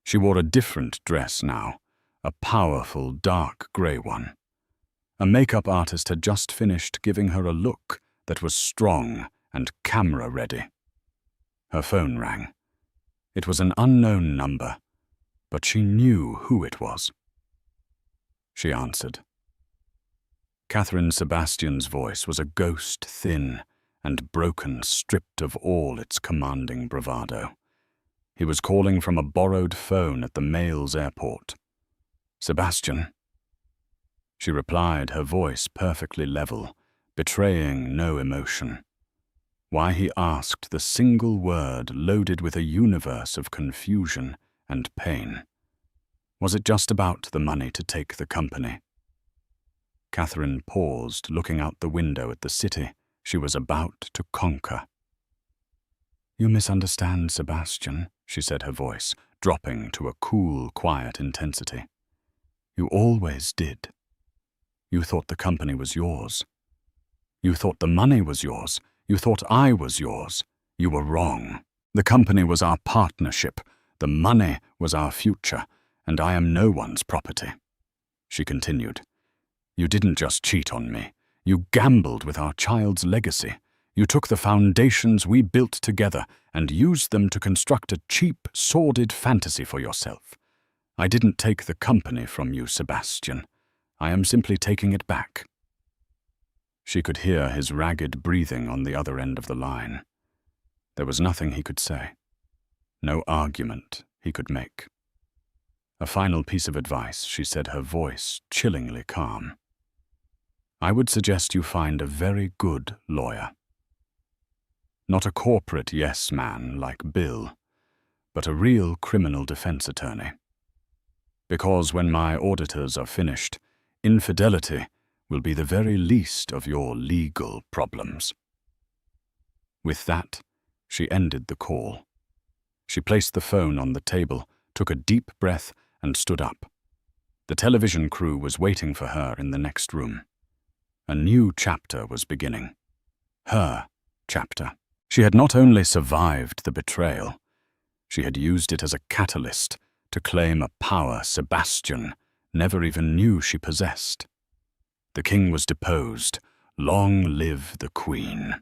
She wore a different dress now, a powerful, dark grey one. A makeup artist had just finished giving her a look that was strong and camera-ready. Her phone rang. It was an unknown number, but she knew who it was. She answered. Catherine Sebastian's voice was a ghost, thin and broken, stripped of all its commanding bravado. He was calling from a borrowed phone at the mail's airport. "Sebastian?" She replied, her voice perfectly level, betraying no emotion. Why he asked the single word loaded with a universe of confusion and pain. Was it just about the money to take the company? Catherine paused, looking out the window at the city she was about to conquer. "You misunderstand, Sebastian," she said, her voice dropping to a cool, quiet intensity. "You always did. You thought the company was yours. You thought the money was yours. You thought I was yours. You were wrong. The company was our partnership. The money was our future, and I am no one's property." She continued. "You didn't just cheat on me. You gambled with our child's legacy. You took the foundations we built together and used them to construct a cheap, sordid fantasy for yourself. I didn't take the company from you, Sebastian. I am simply taking it back." She could hear his ragged breathing on the other end of the line. There was nothing he could say. No argument he could make. A final piece of advice, she said, her voice chillingly calm. "I would suggest you find a very good lawyer. Not a corporate yes man like Bill, but a real criminal defense attorney. Because when my auditors are finished, infidelity will be the very least of your legal problems." With that, she ended the call. She placed the phone on the table, took a deep breath, and stood up. The television crew was waiting for her in the next room. A new chapter was beginning. Her chapter. She had not only survived the betrayal, she had used it as a catalyst to claim a power Sebastian never even knew she possessed. The king was deposed. Long live the queen.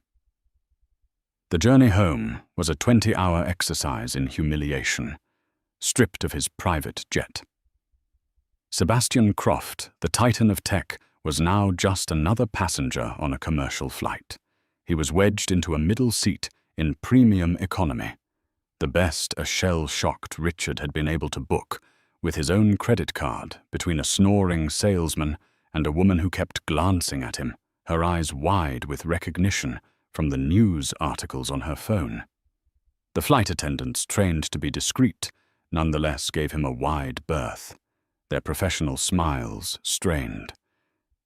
The journey home was a 20-hour exercise in humiliation, stripped of his private jet. Sebastian Croft, the titan of tech, was now just another passenger on a commercial flight. He was wedged into a middle seat in premium economy, the best a shell-shocked Richard had been able to book, with his own credit card between a snoring salesman and a woman who kept glancing at him, her eyes wide with recognition from the news articles on her phone. The flight attendants, trained to be discreet, nonetheless gave him a wide berth, their professional smiles strained.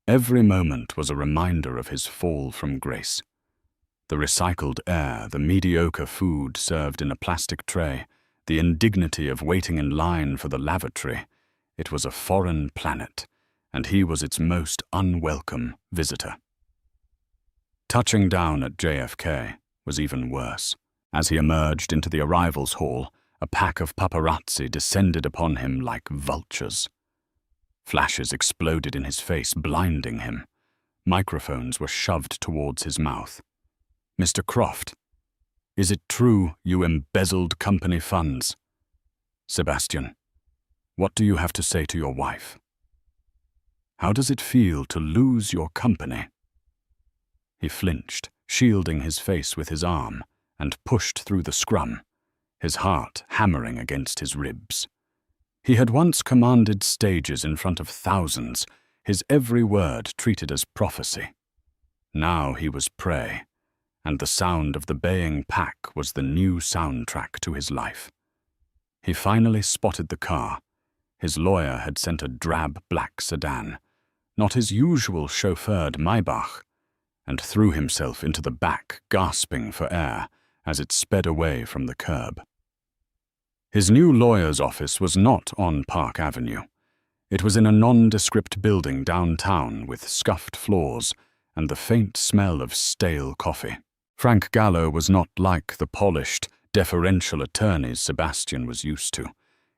Every moment was a reminder of his fall from grace. The recycled air, the mediocre food served in a plastic tray, the indignity of waiting in line for the lavatory. It was a foreign planet, and he was its most unwelcome visitor. Touching down at JFK was even worse. As he emerged into the arrivals hall, a pack of paparazzi descended upon him like vultures. Flashes exploded in his face, blinding him. Microphones were shoved towards his mouth. "Mr. Croft, is it true you embezzled company funds? Sebastian, what do you have to say to your wife? How does it feel to lose your company?" He flinched, shielding his face with his arm, and pushed through the scrum, his heart hammering against his ribs. He had once commanded stages in front of thousands, his every word treated as prophecy. Now he was prey, and the sound of the baying pack was the new soundtrack to his life. He finally spotted the car, His lawyer had sent a drab black sedan, not his usual chauffeured Maybach, and threw himself into the back, gasping for air as it sped away from the curb. His new lawyer's office was not on Park Avenue. It was in a nondescript building downtown with scuffed floors and the faint smell of stale coffee. Frank Gallo was not like the polished, deferential attorneys Sebastian was used to.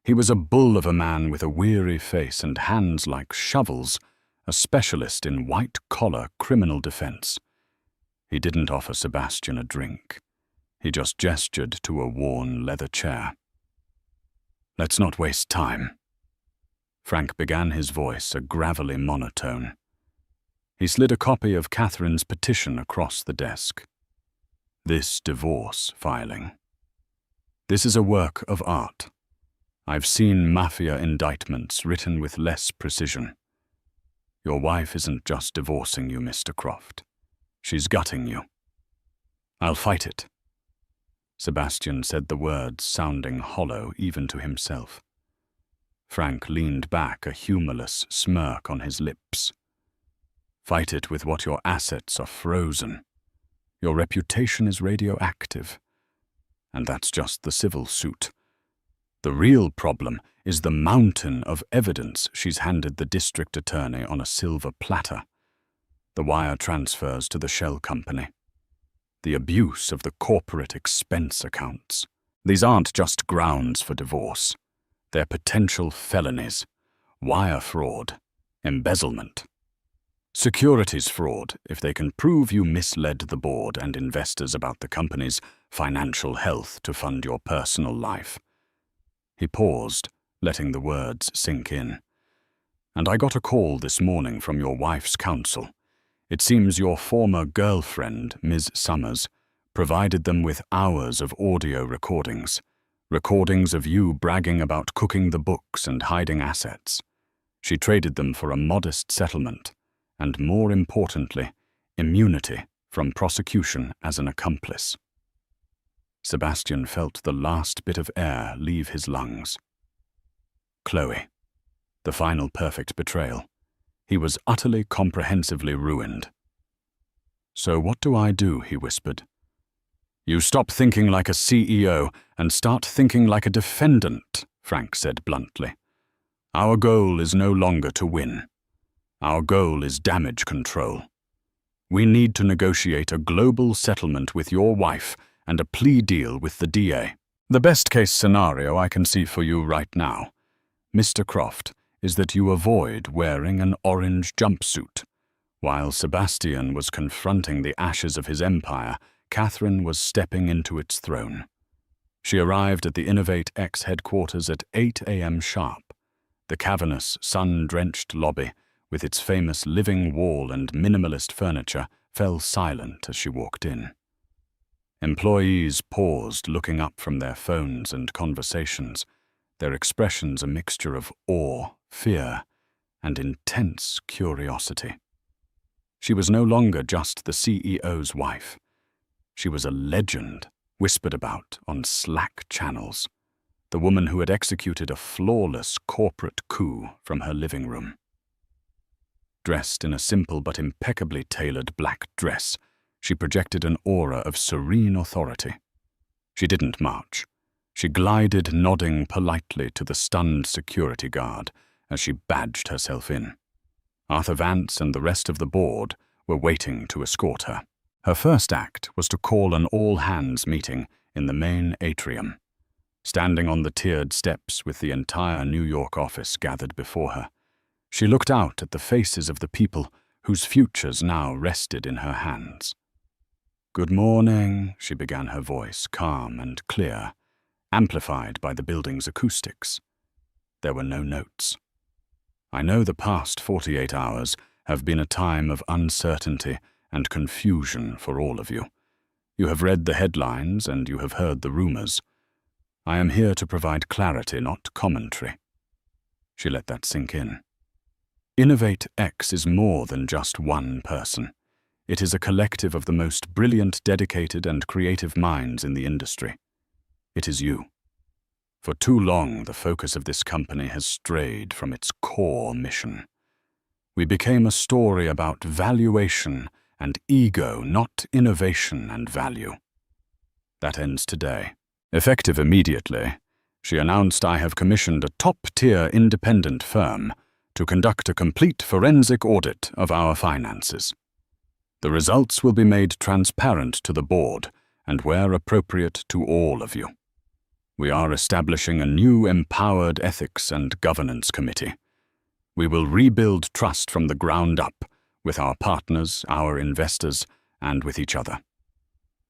He was a bull of a man with a weary face and hands like shovels, a specialist in white-collar criminal defense. He didn't offer Sebastian a drink. He just gestured to a worn leather chair. "Let's not waste time." Frank began, his voice a gravelly monotone. He slid a copy of Catherine's petition across the desk. "This divorce filing. This is a work of art. I've seen mafia indictments written with less precision. Your wife isn't just divorcing you, Mr. Croft. She's gutting you. I'll fight it." Sebastian said the words, sounding hollow even to himself. Frank leaned back, a humorless smirk on his lips. "Fight it with what your assets are frozen. Your reputation is radioactive. And that's just the civil suit. The real problem is the mountain of evidence she's handed the district attorney on a silver platter. The wire transfers to the shell company. The abuse of the corporate expense accounts. These aren't just grounds for divorce. They're potential felonies. Wire fraud. Embezzlement. Securities fraud, if they can prove you misled the board and investors about the company's financial health to fund your personal life." He paused, letting the words sink in. "And I got a call this morning from your wife's counsel. It seems your former girlfriend, Ms. Summers, provided them with hours of audio recordings of you bragging about cooking the books and hiding assets. She traded them for a modest settlement, and more importantly, immunity from prosecution as an accomplice." Sebastian felt the last bit of air leave his lungs. Chloe. The final perfect betrayal. He was utterly, comprehensively ruined. "So what do I do?" he whispered. "You stop thinking like a CEO and start thinking like a defendant," Frank said bluntly. "Our goal is no longer to win. Our goal is damage control. We need to negotiate a global settlement with your wife and a plea deal with the DA. The best-case scenario I can see for you right now, Mr. Croft, is that you avoid wearing an orange jumpsuit. While Sebastian was confronting the ashes of his empire, Catherine was stepping into its throne. She arrived at the Innovate X headquarters at 8 a.m. sharp. The cavernous, sun-drenched lobby, with its famous living wall and minimalist furniture, fell silent as she walked in. Employees paused, looking up from their phones and conversations, their expressions a mixture of awe, fear, and intense curiosity. She was no longer just the CEO's wife. She was a legend, whispered about on Slack channels, the woman who had executed a flawless corporate coup from her living room. Dressed in a simple but impeccably tailored black dress, she projected an aura of serene authority. She didn't march. She glided, nodding politely to the stunned security guard as she badged herself in. Arthur Vance and the rest of the board were waiting to escort her. Her first act was to call an all-hands meeting in the main atrium. Standing on the tiered steps with the entire New York office gathered before her, she looked out at the faces of the people whose futures now rested in her hands. "Good morning," she began, her voice calm and clear, amplified by the building's acoustics. There were no notes. "I know the past 48 hours have been a time of uncertainty and confusion for all of you. You have read the headlines and you have heard the rumors. I am here to provide clarity, not commentary." She let that sink in. Innovate X is more than just one person. It is a collective of the most brilliant, dedicated, and creative minds in the industry. It is you. For too long, the focus of this company has strayed from its core mission. We became a story about valuation and ego, not innovation and value. That ends today. Effective immediately, she announced, I have commissioned a top-tier independent firm to conduct a complete forensic audit of our finances. The results will be made transparent to the board and, where appropriate, to all of you. We are establishing a new empowered ethics and governance committee. We will rebuild trust from the ground up with our partners, our investors, and with each other.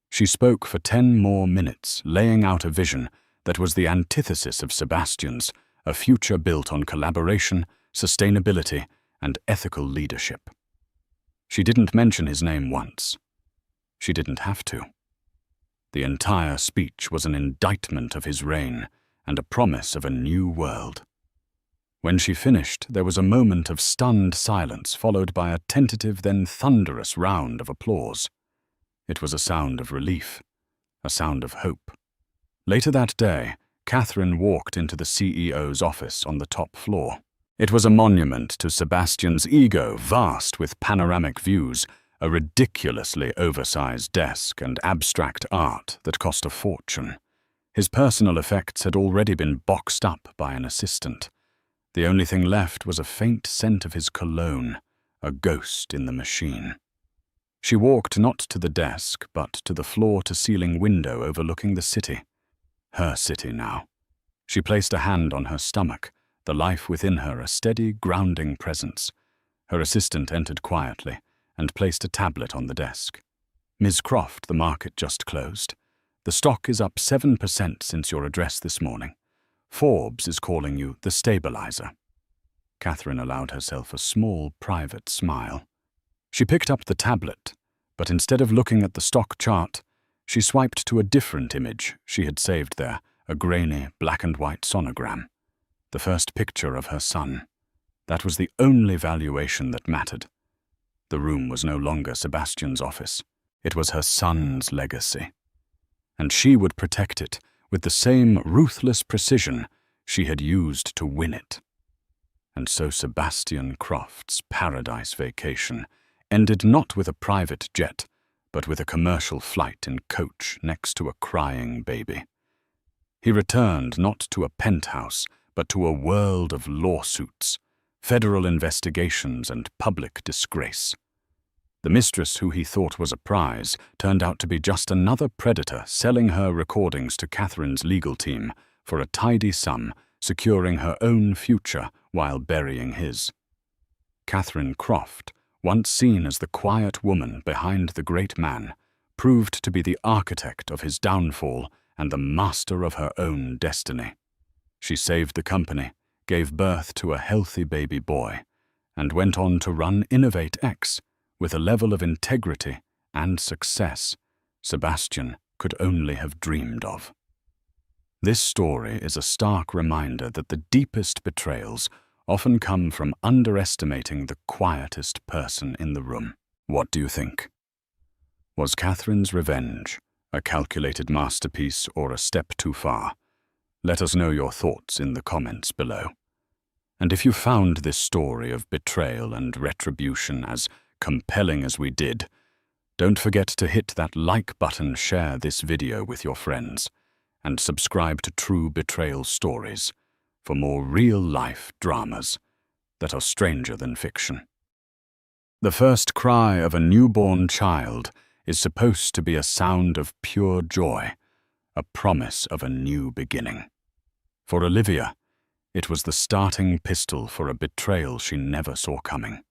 She spoke for 10 more minutes, laying out a vision that was the antithesis of Sebastian's, a future built on collaboration, sustainability, and ethical leadership. She didn't mention his name once. She didn't have to. The entire speech was an indictment of his reign and a promise of a new world. When she finished, there was a moment of stunned silence, followed by a tentative then thunderous round of applause. It was a sound of relief, a sound of hope. Later that day, Catherine walked into the CEO's office on the top floor. It was a monument to Sebastian's ego, vast with panoramic views, a ridiculously oversized desk, and abstract art that cost a fortune. His personal effects had already been boxed up by an assistant. The only thing left was a faint scent of his cologne, a ghost in the machine. She walked not to the desk, but to the floor-to-ceiling window overlooking the city. Her city now. She placed a hand on her stomach, the life within her a steady, grounding presence. Her assistant entered quietly and placed a tablet on the desk. Ms. Croft, the market just closed. The stock is up 7% since your address this morning. Forbes is calling you the stabilizer. Catherine allowed herself a small, private smile. She picked up the tablet, but instead of looking at the stock chart, she swiped to a different image she had saved there, a grainy, black-and-white sonogram. The first picture of her son. That was the only valuation that mattered. The room was no longer Sebastian's office. It was her son's legacy. And she would protect it with the same ruthless precision she had used to win it. And so Sebastian Croft's paradise vacation ended not with a private jet, but with a commercial flight in coach next to a crying baby. He returned not to a penthouse, but to a world of lawsuits, federal investigations, and public disgrace. The mistress who he thought was a prize turned out to be just another predator selling her recordings to Catherine's legal team for a tidy sum, securing her own future while burying his. Catherine Croft, once seen as the quiet woman behind the great man, proved to be the architect of his downfall and the master of her own destiny. She saved the company, gave birth to a healthy baby boy, and went on to run Innovate X with a level of integrity and success Sebastian could only have dreamed of. This story is a stark reminder that the deepest betrayals often come from underestimating the quietest person in the room. What do you think? Was Catherine's revenge a calculated masterpiece or a step too far? Let us know your thoughts in the comments below. And if you found this story of betrayal and retribution as compelling as we did, don't forget to hit that like button, share this video with your friends, and subscribe to True Betrayal Stories for more real-life dramas that are stranger than fiction. The first cry of a newborn child is supposed to be a sound of pure joy, a promise of a new beginning. For Olivia, it was the starting pistol for a betrayal she never saw coming.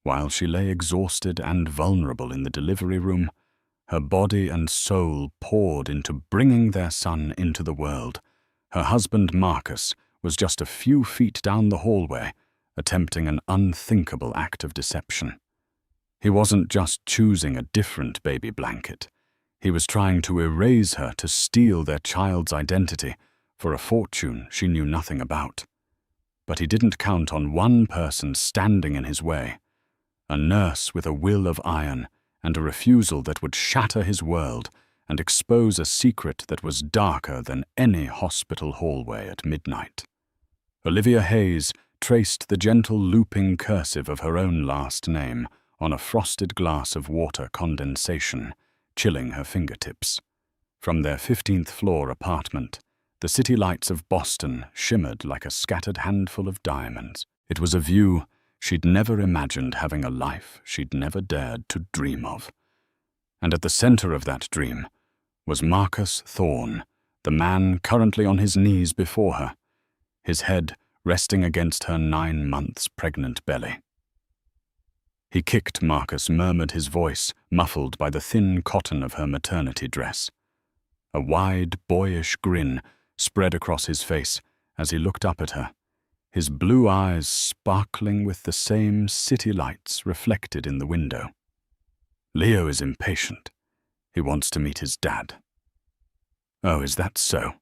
While she lay exhausted and vulnerable in the delivery room, her body and soul poured into bringing their son into the world. Her husband Marcus was just a few feet down the hallway, attempting an unthinkable act of deception. He wasn't just choosing a different baby blanket. He was trying to erase her to steal their child's identity for a fortune she knew nothing about. But he didn't count on one person standing in his way, a nurse with a will of iron and a refusal that would shatter his world and expose a secret that was darker than any hospital hallway at midnight. Olivia Hayes traced the gentle looping cursive of her own last name on a frosted glass of water condensation, chilling her fingertips. From their 15th floor apartment, the city lights of Boston shimmered like a scattered handful of diamonds. It was a view she'd never imagined, having a life she'd never dared to dream of. And at the center of that dream was Marcus Thorne, the man currently on his knees before her, his head resting against her 9 months pregnant belly. He kicked Marcus, murmured, his voice muffled by the thin cotton of her maternity dress. A wide, boyish grin spread across his face as he looked up at her, his blue eyes sparkling with the same city lights reflected in the window. Leo is impatient. He wants to meet his dad. Oh, is that so?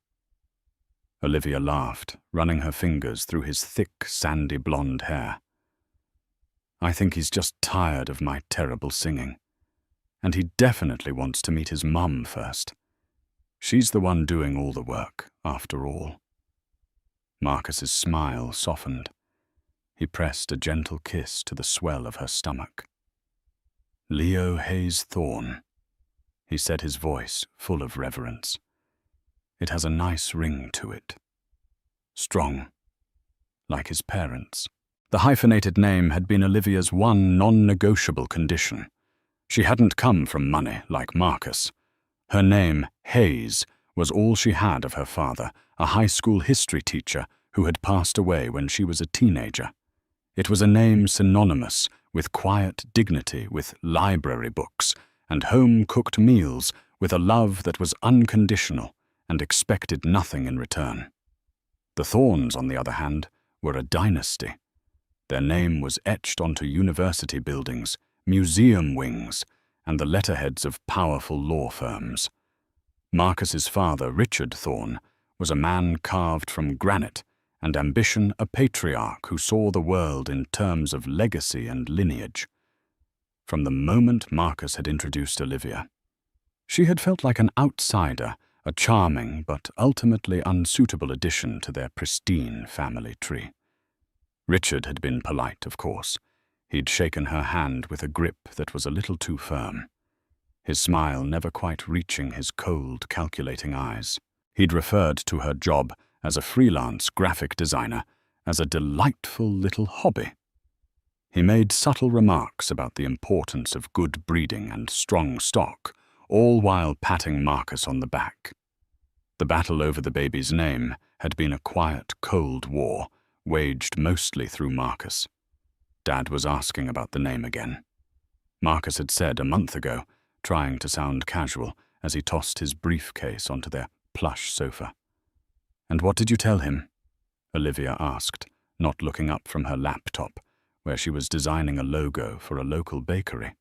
Olivia laughed, running her fingers through his thick, sandy blonde hair. I think he's just tired of my terrible singing. And he definitely wants to meet his mum first. She's the one doing all the work, after all. Marcus's smile softened. He pressed a gentle kiss to the swell of her stomach. Leo Hayes Thorne, he said, his voice full of reverence. It has a nice ring to it. Strong, like his parents. The hyphenated name had been Olivia's one non-negotiable condition. She hadn't come from money like Marcus. Her name, Hayes, was all she had of her father, a high school history teacher who had passed away when she was a teenager. It was a name synonymous with quiet dignity, with library books, and home-cooked meals, with a love that was unconditional and expected nothing in return. The Thornes, on the other hand, were a dynasty. Their name was etched onto university buildings, museum wings, and the letterheads of powerful law firms. Marcus's father, Richard Thorne, was a man carved from granite, and ambition a patriarch who saw the world in terms of legacy and lineage. From the moment Marcus had introduced Olivia, she had felt like an outsider, a charming but ultimately unsuitable addition to their pristine family tree. Richard had been polite, of course. He'd shaken her hand with a grip that was a little too firm, his smile never quite reaching his cold, calculating eyes. He'd referred to her job as a freelance graphic designer as a delightful little hobby. He made subtle remarks about the importance of good breeding and strong stock, all while patting Marcus on the back. The battle over the baby's name had been a quiet, cold war, waged mostly through Marcus. Dad was asking about the name again. Marcus had said a month ago, trying to sound casual as he tossed his briefcase onto their plush sofa. "And what did you tell him?" Olivia asked, not looking up from her laptop, where she was designing a logo for a local bakery.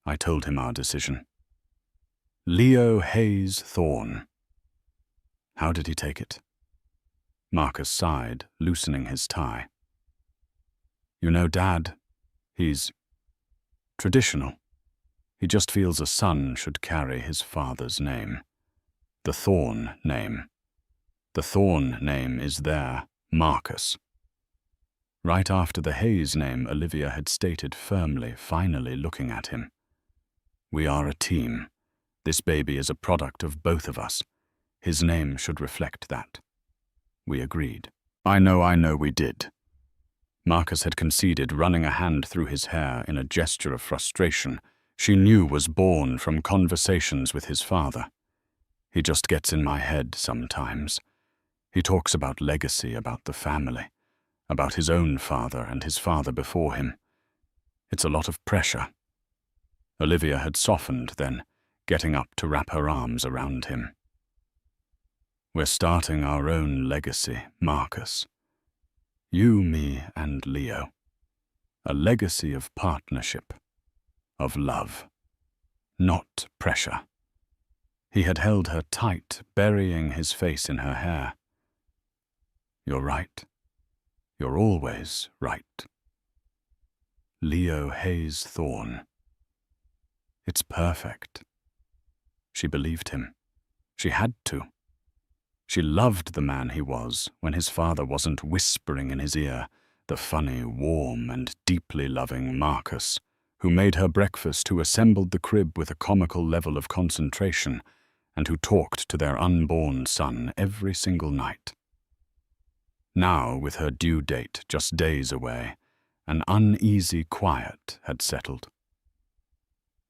"I told him our decision." Leo Hayes Thorne. How did he take it? Marcus sighed, loosening his tie. "You know, Dad, he's traditional. He just feels a son should carry his father's name. The Thorne name. The Thorne name is there, Marcus." Right after the Hayes name, Olivia had stated firmly, finally looking at him. "We are a team. This baby is a product of both of us. His name should reflect that." We agreed. I know we did." Marcus had conceded, running a hand through his hair in a gesture of frustration she knew was born from conversations with his father. "He just gets in my head sometimes. He talks about legacy, about the family, about his own father and his father before him. It's a lot of pressure." Olivia had softened then, getting up to wrap her arms around him. "We're starting our own legacy, Marcus. You, me, and Leo. A legacy of partnership, of love, not pressure." He had held her tight, burying his face in her hair. "You're right. You're always right." Leo Hayes Thorne. It's perfect. She believed him. She had to. She loved the man he was when his father wasn't whispering in his ear, the funny, warm, and deeply loving Marcus, who made her breakfast, who assembled the crib with a comical level of concentration, and who talked to their unborn son every single night. Now, with her due date just days away, an uneasy quiet had settled.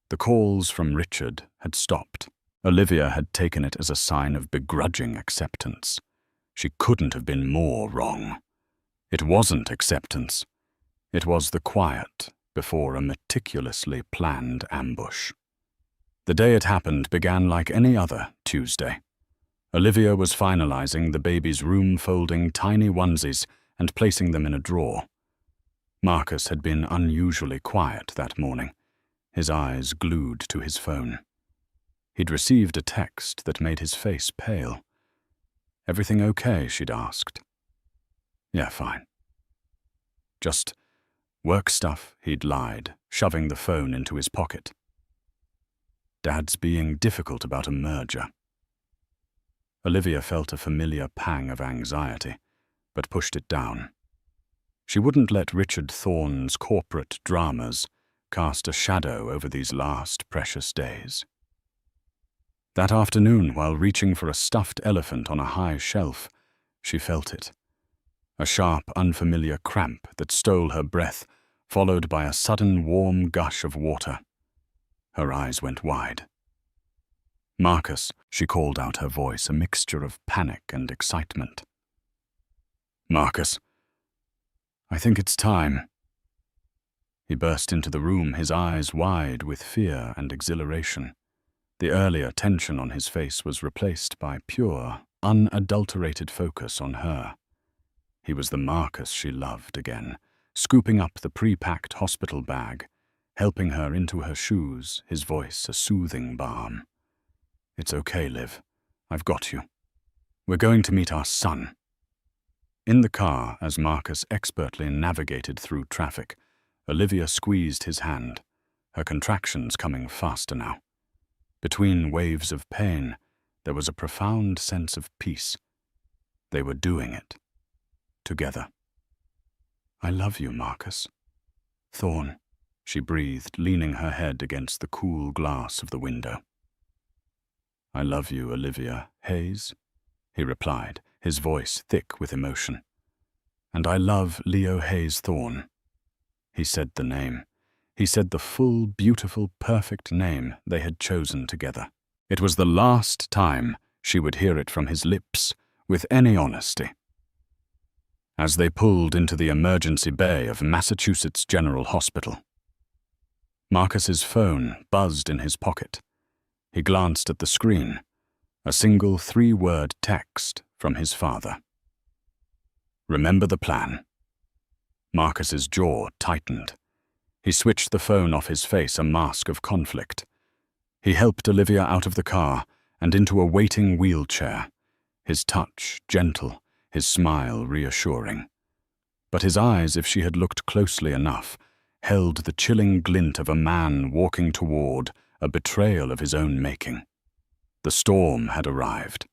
The calls from Richard had stopped. Olivia had taken it as a sign of begrudging acceptance. She couldn't have been more wrong. It wasn't acceptance. It was the quiet before a meticulously planned ambush. The day it happened began like any other Tuesday. Olivia was finalizing the baby's room-folding tiny onesies and placing them in a drawer. Marcus had been unusually quiet that morning, his eyes glued to his phone. He'd received a text that made his face pale. "Everything okay?" she'd asked. "Yeah, fine." "Just work stuff," he'd lied, shoving the phone into his pocket. Dad's being difficult about a merger. Olivia felt a familiar pang of anxiety, but pushed it down. She wouldn't let Richard Thorne's corporate dramas cast a shadow over these last precious days. That afternoon, while reaching for a stuffed elephant on a high shelf, she felt it. A sharp, unfamiliar cramp that stole her breath, followed by a sudden warm gush of water. Her eyes went wide. "Marcus," she called out, her voice a mixture of panic and excitement. "Marcus, I think it's time." He burst into the room, his eyes wide with fear and exhilaration. The earlier tension on his face was replaced by pure, unadulterated focus on her. He was the Marcus she loved again, scooping up the pre-packed hospital bag, helping her into her shoes, his voice a soothing balm. "It's okay, Liv. I've got you. We're going to meet our son." In the car, as Marcus expertly navigated through traffic, Olivia squeezed his hand, her contractions coming faster now. Between waves of pain, there was a profound sense of peace. They were doing it. Together. "I love you, Marcus." "Thorne," she breathed, leaning her head against the cool glass of the window. "I love you, Olivia Hayes," he replied, his voice thick with emotion. "And I love Leo Hayes Thorne." He said the name. He said the full, beautiful, perfect name they had chosen together. It was the last time she would hear it from his lips with any honesty. As they pulled into the emergency bay of Massachusetts General Hospital, Marcus's phone buzzed in his pocket. He glanced at the screen, a single 3-word text from his father. "Remember the plan." Marcus's jaw tightened. He switched the phone off his face, a mask of conflict. He helped Olivia out of the car and into a waiting wheelchair, his touch gentle, his smile reassuring. But his eyes, if she had looked closely enough, held the chilling glint of a man walking toward a betrayal of his own making. The storm had arrived.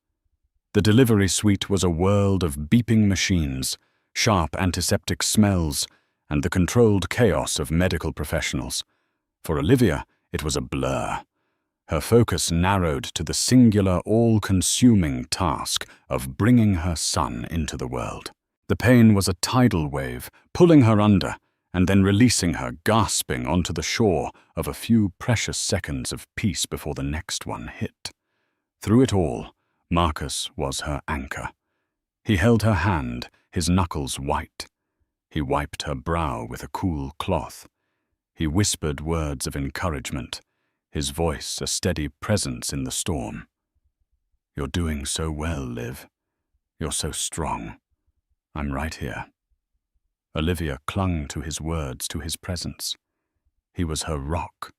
The delivery suite was a world of beeping machines, sharp antiseptic smells, and the controlled chaos of medical professionals. For Olivia, it was a blur. Her focus narrowed to the singular, all-consuming task of bringing her son into the world. The pain was a tidal wave, pulling her under, and then releasing her, gasping onto the shore of a few precious seconds of peace before the next one hit. Through it all, Marcus was her anchor. He held her hand, his knuckles white. He wiped her brow with a cool cloth. He whispered words of encouragement, his voice a steady presence in the storm. "You're doing so well, Liv. You're so strong. I'm right here." Olivia clung to his words, to his presence. He was her rock.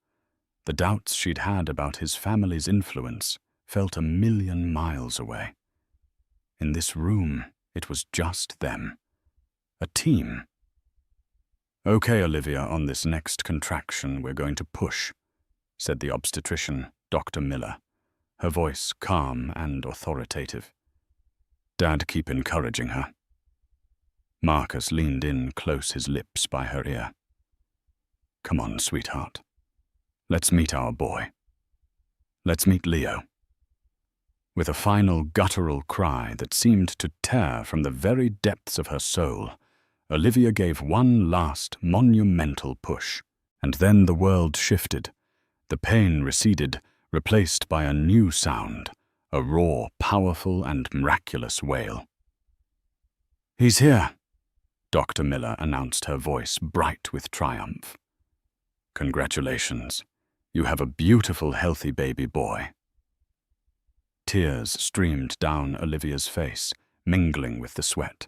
The doubts she'd had about his family's influence felt 1,000,000 miles away. In this room, it was just them. A team. "Okay, Olivia, on this next contraction, we're going to push," said the obstetrician, Dr. Miller. her voice calm and authoritative. Dad, keep encouraging her. Marcus leaned in close, his lips by her ear. Come on, sweetheart. Let's meet our boy. Let's meet Leo. With a final guttural cry that seemed to tear from the very depths of her soul, Olivia gave one last monumental push, and then the world shifted. The pain receded, replaced by a new sound, a raw, powerful, and miraculous wail. He's here, Dr. Miller announced, her voice bright with triumph. Congratulations. You have a beautiful, healthy baby boy. Tears streamed down Olivia's face, mingling with the sweat.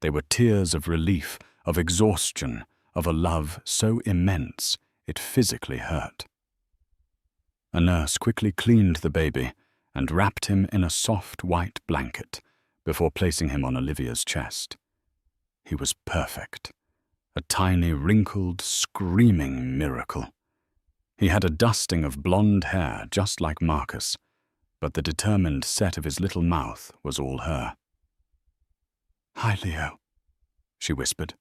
They were tears of relief, of exhaustion, of a love so immense it physically hurt. A nurse quickly cleaned the baby and wrapped him in a soft white blanket before placing him on Olivia's chest. He was perfect, a tiny, wrinkled, screaming miracle. He had a dusting of blonde hair just like Marcus, but the determined set of his little mouth was all her. "Hi, Leo," she whispered,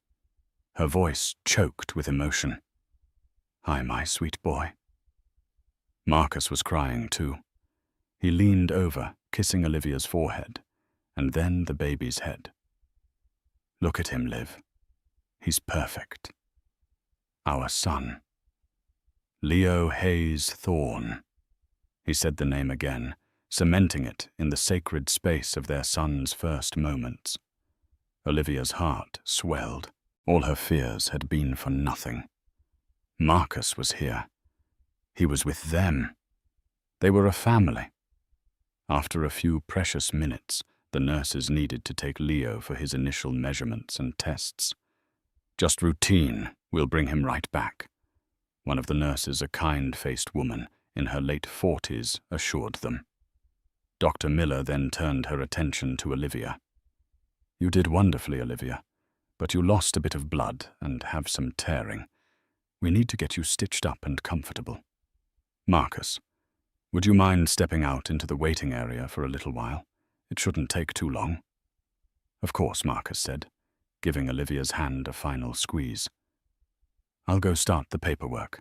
her voice choked with emotion. "Hi, my sweet boy." Marcus was crying too. He leaned over, kissing Olivia's forehead, and then the baby's head. "Look at him, Liv. He's perfect. Our son. Leo Hayes Thorne." He said the name again, cementing it in the sacred space of their son's first moments. Olivia's heart swelled. All her fears had been for nothing. Marcus was here. He was with them. They were a family. After a few precious minutes, the nurses needed to take Leo for his initial measurements and tests. "Just routine. We'll bring him right back," one of the nurses, a kind-faced woman in her late 40s, assured them. Dr. Miller then turned her attention to Olivia. "You did wonderfully, Olivia, but you lost a bit of blood and have some tearing. We need to get you stitched up and comfortable. Marcus, would you mind stepping out into the waiting area for a little while? It shouldn't take too long." "Of course," Marcus said, giving Olivia's hand a final squeeze. "I'll go start the paperwork.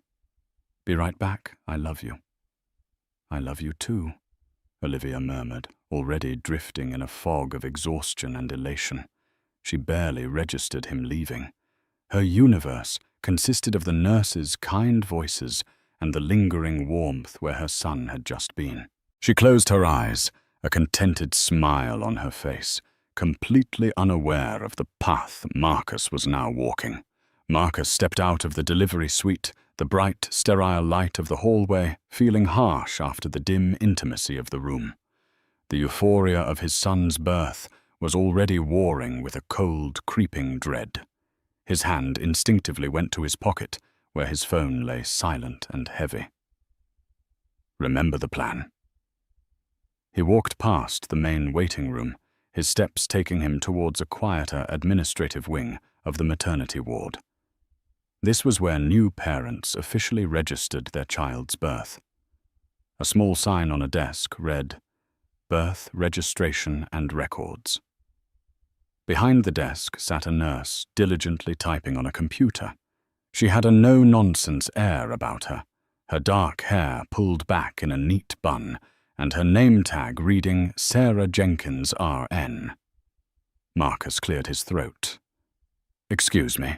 Be right back. I love you." "I love you too," Olivia murmured, already drifting in a fog of exhaustion and elation. She barely registered him leaving. Her universe consisted of the nurses' kind voices and the lingering warmth where her son had just been. She closed her eyes, a contented smile on her face, completely unaware of the path Marcus was now walking. Marcus stepped out of the delivery suite, the bright, sterile light of the hallway feeling harsh after the dim intimacy of the room. The euphoria of his son's birth was already warring with a cold, creeping dread. His hand instinctively went to his pocket, where his phone lay silent and heavy. "Remember the plan." He walked past the main waiting room, his steps taking him towards a quieter administrative wing of the maternity ward. This was where new parents officially registered their child's birth. A small sign on a desk read, "Birth Registration and Records." Behind the desk sat a nurse diligently typing on a computer. She had a no-nonsense air about her dark hair pulled back in a neat bun, and her name tag reading Sarah Jenkins, RN. Marcus cleared his throat. "Excuse me."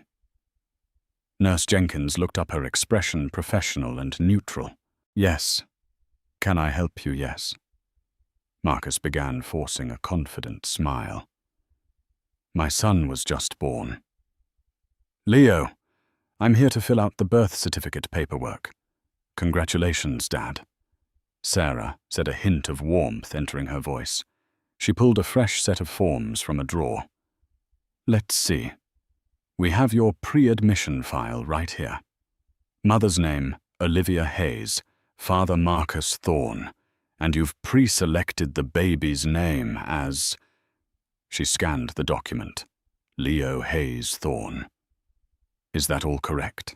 Nurse Jenkins looked up, her expression professional and neutral. "Yes. Can I help you, yes?" Marcus began, forcing a confident smile. "My son was just born." "Leo, I'm here to fill out the birth certificate paperwork." "Congratulations, Dad." Sarah said, a hint of warmth entering her voice. She pulled a fresh set of forms from a drawer. "Let's see. We have your pre-admission file right here. Mother's name, Olivia Hayes, father Marcus Thorne, and you've pre-selected the baby's name as..." She scanned the document. "Leo Hayes Thorne. Is that all correct?"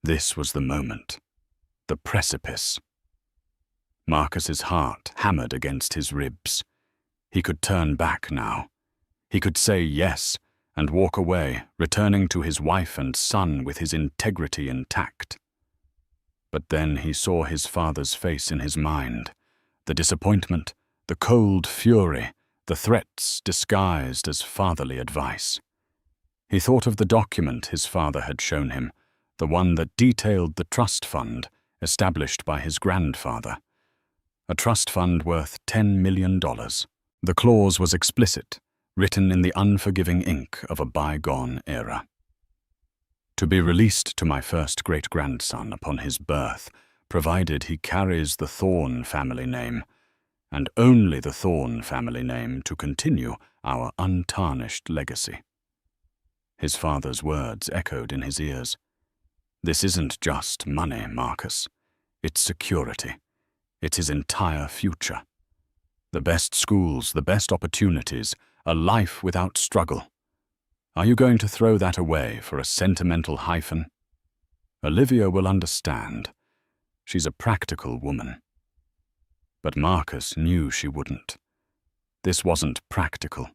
This was the moment. The precipice. Marcus's heart hammered against his ribs. He could turn back now. He could say yes and walk away, returning to his wife and son with his integrity intact. But then he saw his father's face in his mind, the disappointment, the cold fury, the threats disguised as fatherly advice. He thought of the document his father had shown him, the one that detailed the trust fund established by his grandfather. A trust fund worth $10 million. The clause was explicit, written in the unforgiving ink of a bygone era. To be released to my first great-grandson upon his birth, provided he carries the Thorne family name, and only the Thorne family name to continue our untarnished legacy. His father's words echoed in his ears. This isn't just money, Marcus. It's security. It's his entire future. The best schools, the best opportunities, a life without struggle. Are you going to throw that away for a sentimental hyphen? Olivia will understand. She's a practical woman. But Marcus knew she wouldn't. This wasn't practical.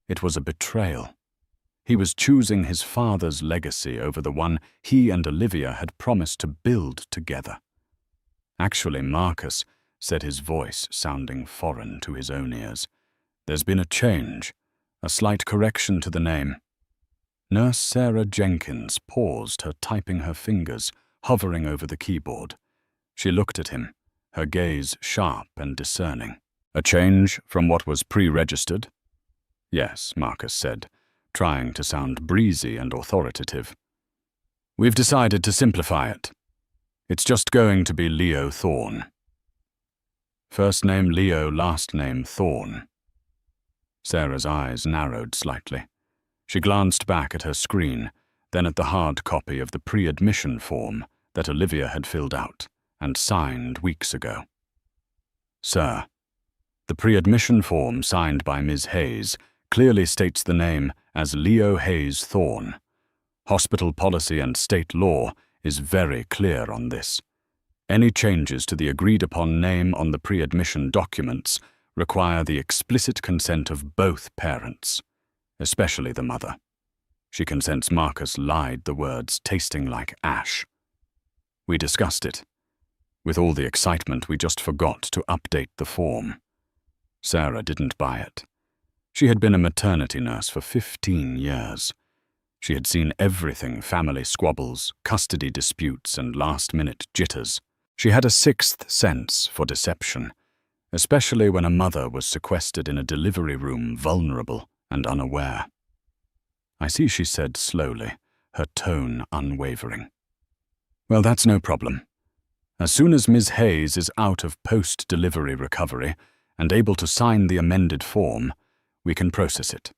It was a betrayal. He was choosing his father's legacy over the one he and Olivia had promised to build together. Actually, Marcus, said his voice sounding foreign to his own ears, there's been a change, a slight correction to the name. Nurse Sarah Jenkins paused, her typing her fingers, hovering over the keyboard. She looked at him, her gaze sharp and discerning. A change from what was pre-registered? Yes, Marcus said, trying to sound breezy and authoritative. We've decided to simplify it. It's just going to be Leo Thorne. First name Leo, last name Thorne. Sarah's eyes narrowed slightly. She glanced back at her screen, then at the hard copy of the pre-admission form that Olivia had filled out and signed weeks ago. Sir, the pre-admission form signed by Ms. Hayes clearly states the name as Leo Hayes Thorne. Hospital policy and state law is very clear on this. Any changes to the agreed-upon name on the pre-admission documents require the explicit consent of both parents, especially the mother. She consents. Marcus lied the words, tasting like ash. We discussed it. With all the excitement, we just forgot to update the form. Sarah didn't buy it. She had been a maternity nurse for 15 years. She had seen everything: family squabbles, custody disputes, and last-minute jitters. She had a sixth sense for deception, especially when a mother was sequestered in a delivery room, vulnerable and unaware. I see, she said slowly, her tone unwavering. Well, that's no problem. As soon as Ms. Hayes is out of post-delivery recovery and able to sign the amended form, we can process it.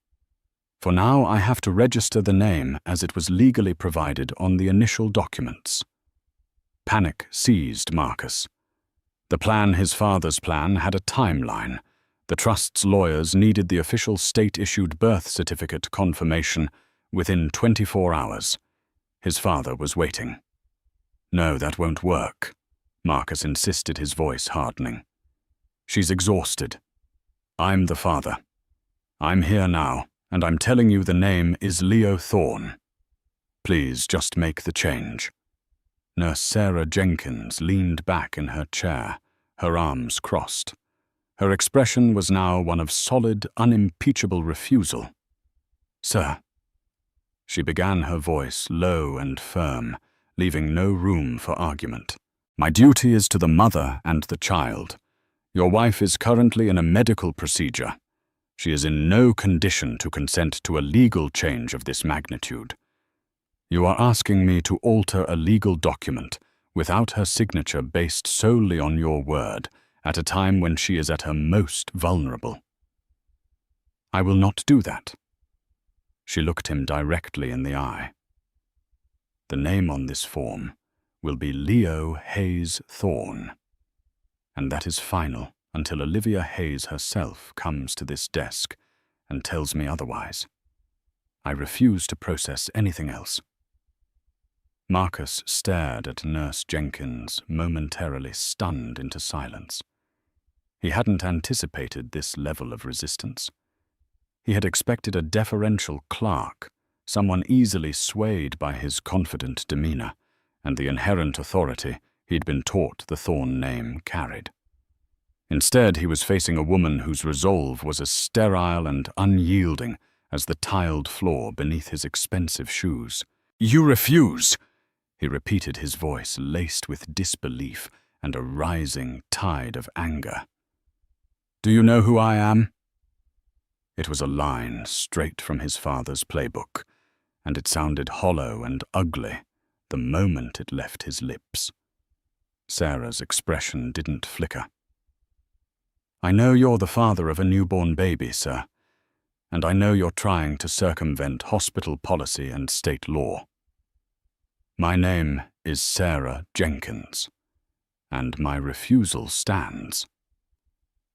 For now, I have to register the name as it was legally provided on the initial documents. Panic seized Marcus. The plan, his father's plan, had a timeline. The trust's lawyers needed the official state-issued birth certificate confirmation within 24 hours. His father was waiting. No, that won't work, Marcus insisted, his voice hardening. She's exhausted. I'm the father. I'm here now, and I'm telling you the name is Leo Thorne. Please just make the change. Nurse Sarah Jenkins leaned back in her chair, her arms crossed. Her expression was now one of solid, unimpeachable refusal. Sir. She began, her voice low and firm, leaving no room for argument. My duty is to the mother and the child. Your wife is currently in a medical procedure. She is in no condition to consent to a legal change of this magnitude. You are asking me to alter a legal document without her signature, based solely on your word, at a time when she is at her most vulnerable. I will not do that. She looked him directly in the eye. The name on this form will be Leo Hayes Thorne, and that is final until Olivia Hayes herself comes to this desk and tells me otherwise. I refuse to process anything else. Marcus stared at Nurse Jenkins, momentarily stunned into silence. He hadn't anticipated this level of resistance. He had expected a deferential clerk, someone easily swayed by his confident demeanor and the inherent authority he'd been taught the Thorn name carried. Instead, he was facing a woman whose resolve was as sterile and unyielding as the tiled floor beneath his expensive shoes. "You refuse," he repeated, his voice laced with disbelief and a rising tide of anger. "Do you know who I am?" It was a line straight from his father's playbook, and it sounded hollow and ugly the moment it left his lips. Sarah's expression didn't flicker. "I know you're the father of a newborn baby, sir, and I know you're trying to circumvent hospital policy and state law. My name is Sarah Jenkins, and my refusal stands."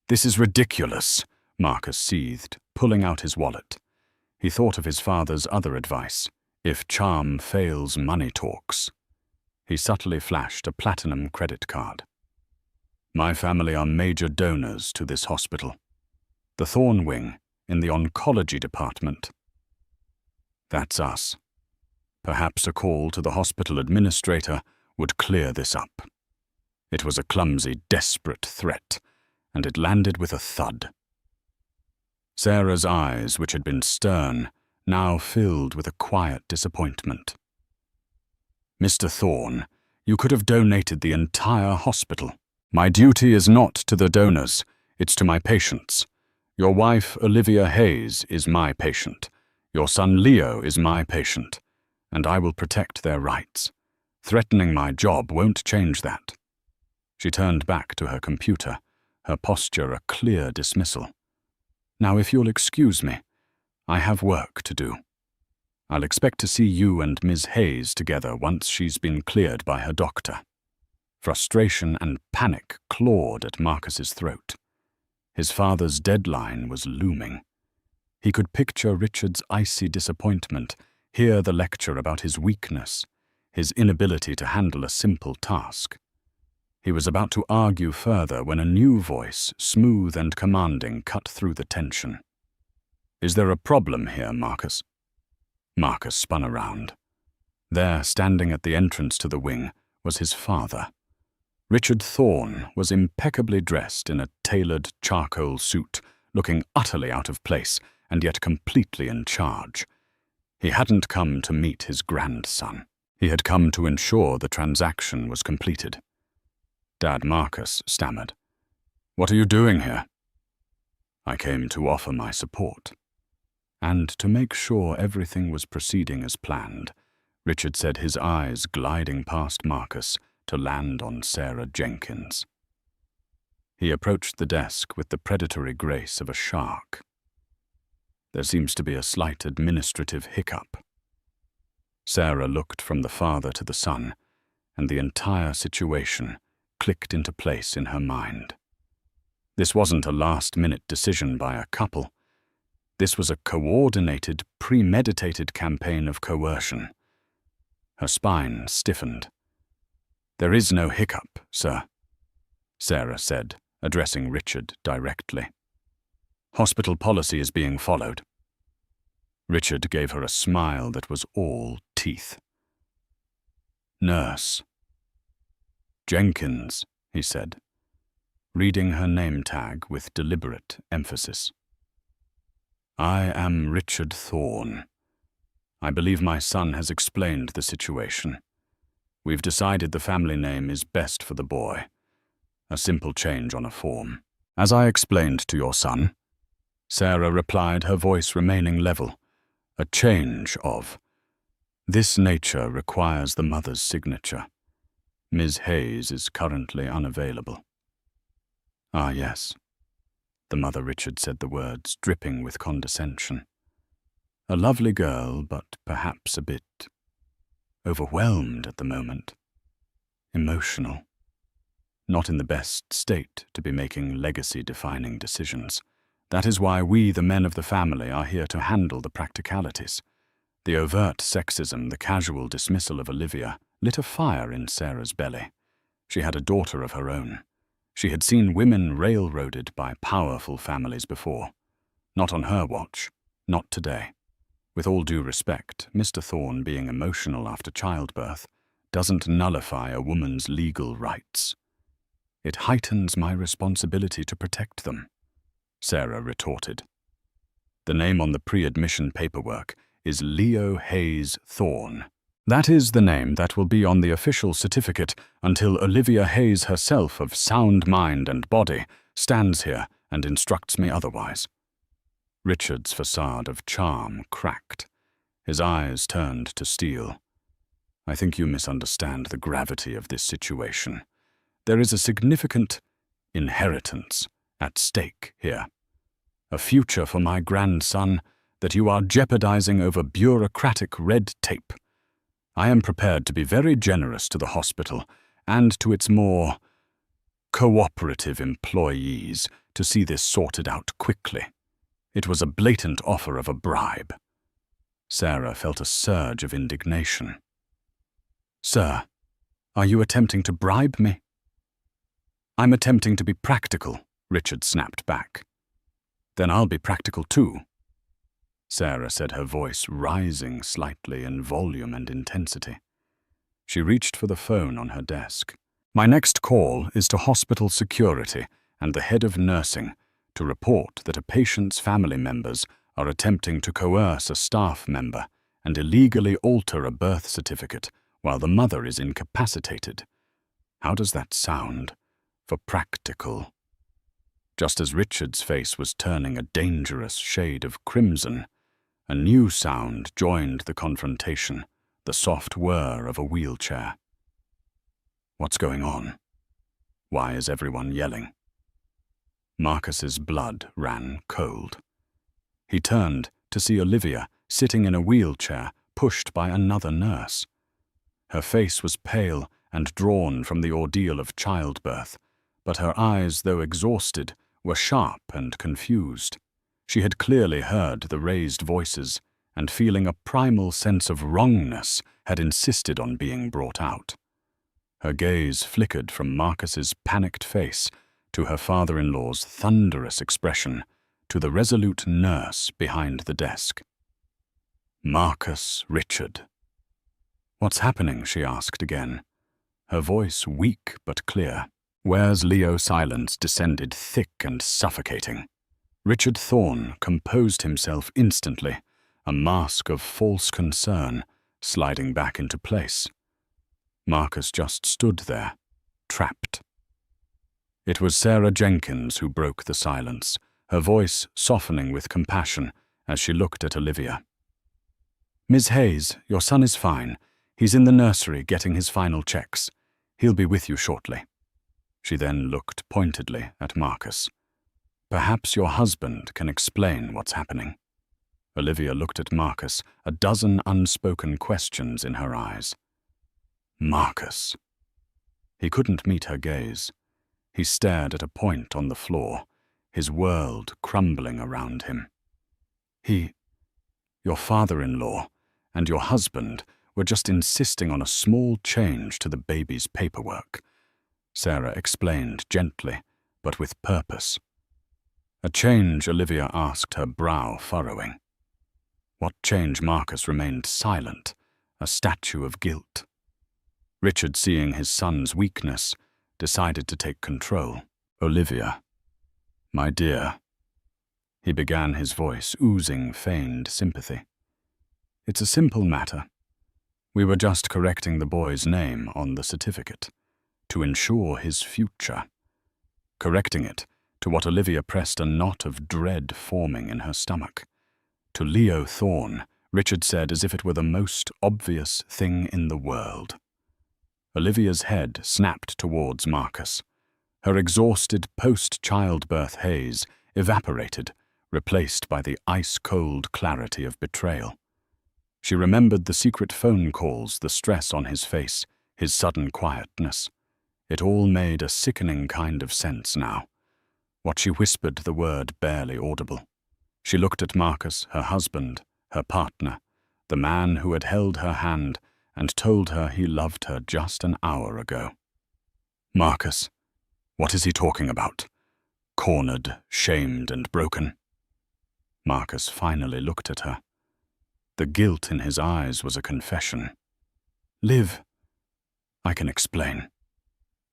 "This is ridiculous," Marcus seethed, pulling out his wallet. He thought of his father's other advice: if charm fails, money talks. He subtly flashed a platinum credit card. "My family are major donors to this hospital. The Thorn Wing, in the oncology department." "That's us. Perhaps a call to the hospital administrator would clear this up." It was a clumsy, desperate threat, and it landed with a thud. Sarah's eyes, which had been stern, now filled with a quiet disappointment. "Mr. Thorn, you could have donated the entire hospital. My duty is not to the donors, it's to my patients. Your wife, Olivia Hayes, is my patient. Your son, Leo, is my patient, and I will protect their rights. Threatening my job won't change that." She turned back to her computer, her posture a clear dismissal. "Now, if you'll excuse me, I have work to do. I'll expect to see you and Ms. Hayes together once she's been cleared by her doctor." Frustration and panic clawed at Marcus's throat. His father's deadline was looming. He could picture Richard's icy disappointment, hear the lecture about his weakness, his inability to handle a simple task. He was about to argue further when a new voice, smooth and commanding, cut through the tension. "Is there a problem here, Marcus?" Marcus spun around. There, standing at the entrance to the wing, was his father. Richard Thorn was impeccably dressed in a tailored charcoal suit, looking utterly out of place and yet completely in charge. He hadn't come to meet his grandson. He had come to ensure the transaction was completed. Dad Marcus stammered. "What are you doing here?" "I came to offer my support." And to make sure everything was proceeding as planned, Richard said, his eyes gliding past Marcus to land on Sarah Jenkins. He approached the desk with the predatory grace of a shark. "There seems to be a slight administrative hiccup." Sarah looked from the father to the son, and the entire situation clicked into place in her mind. This wasn't a last-minute decision by a couple. This was a coordinated, premeditated campaign of coercion. Her spine stiffened. "There is no hiccup, sir," Sarah said, addressing Richard directly. "Hospital policy is being followed." Richard gave her a smile that was all teeth. "Nurse Jenkins," he said, reading her name tag with deliberate emphasis. "I am Richard Thorn. I believe my son has explained the situation. We've decided the family name is best for the boy. A simple change on a form. As I explained to your son," Sarah replied, her voice remaining level, "a change of this nature requires the mother's signature. Ms. Hayes is currently unavailable." "Ah, yes." The mother Richard said the words, dripping with condescension. "A lovely girl, but perhaps a bit overwhelmed at the moment. Emotional. Not in the best state to be making legacy-defining decisions. That is why we, the men of the family, are here to handle the practicalities. The overt sexism, the casual dismissal of Olivia, lit a fire in Sarah's belly. She had a daughter of her own. She had seen women railroaded by powerful families before. Not on her watch, not today. With all due respect, Mr. Thorne being emotional after childbirth doesn't nullify a woman's legal rights. It heightens my responsibility to protect them, Sarah retorted. The name on the pre-admission paperwork is Leo Hayes Thorne. That is the name that will be on the official certificate until Olivia Hayes herself of sound mind and body stands here and instructs me otherwise. Richard's facade of charm cracked. His eyes turned to steel. I think you misunderstand the gravity of this situation. There is a significant inheritance at stake here. A future for my grandson that you are jeopardizing over bureaucratic red tape. I am prepared to be very generous to the hospital and to its more cooperative employees to see this sorted out quickly. It was a blatant offer of a bribe. Sarah felt a surge of indignation. Sir, are you attempting to bribe me? I'm attempting to be practical, Richard snapped back. Then I'll be practical too, Sarah said, her voice rising slightly in volume and intensity. She reached for the phone on her desk. My next call is to hospital security and the head of nursing to report that a patient's family members are attempting to coerce a staff member and illegally alter a birth certificate while the mother is incapacitated. How does that sound for practical? Just as Richard's face was turning a dangerous shade of crimson, a new sound joined the confrontation, the soft whir of a wheelchair. What's going on? Why is everyone yelling? Marcus's blood ran cold. He turned to see Olivia sitting in a wheelchair pushed by another nurse. Her face was pale and drawn from the ordeal of childbirth, but her eyes, though exhausted, were sharp and confused. She had clearly heard the raised voices, and feeling a primal sense of wrongness, had insisted on being brought out. Her gaze flickered from Marcus's panicked face to her father-in-law's thunderous expression, to the resolute nurse behind the desk. Marcus Richard. What's happening? She asked again, her voice weak but clear. Ware's Leo silence descended thick and suffocating. Richard Thorne composed himself instantly, a mask of false concern sliding back into place. Marcus just stood there, trapped. It was Sarah Jenkins who broke the silence, her voice softening with compassion as she looked at Olivia. Ms. Hayes, your son is fine. He's in the nursery getting his final checks. He'll be with you shortly. She then looked pointedly at Marcus. Perhaps your husband can explain what's happening. Olivia looked at Marcus, a dozen unspoken questions in her eyes. Marcus. He couldn't meet her gaze. He stared at a point on the floor, his world crumbling around him. Your father-in-law and your husband were just insisting on a small change to the baby's paperwork, Sarah explained gently, but with purpose. A change, Olivia asked, her brow furrowing. What change? Marcus remained silent, a statue of guilt. Richard, seeing his son's weakness, decided to take control. Olivia, my dear, he began, his voice oozing feigned sympathy. It's a simple matter. We were just correcting the boy's name on the certificate to ensure his future. Correcting it to what Olivia pressed a knot of dread forming in her stomach. To Leo Thorne, Richard said as if it were the most obvious thing in the world. Olivia's head snapped towards Marcus. Her exhausted post-childbirth haze evaporated, replaced by the ice-cold clarity of betrayal. She remembered the secret phone calls, the stress on his face, his sudden quietness. It all made a sickening kind of sense now. What she whispered, the word barely audible. She looked at Marcus, her husband, her partner, the man who had held her hand and told her he loved her just an hour ago. Marcus, what is he talking about? Cornered, shamed, and broken. Marcus finally looked at her. The guilt in his eyes was a confession. Liv, I can explain.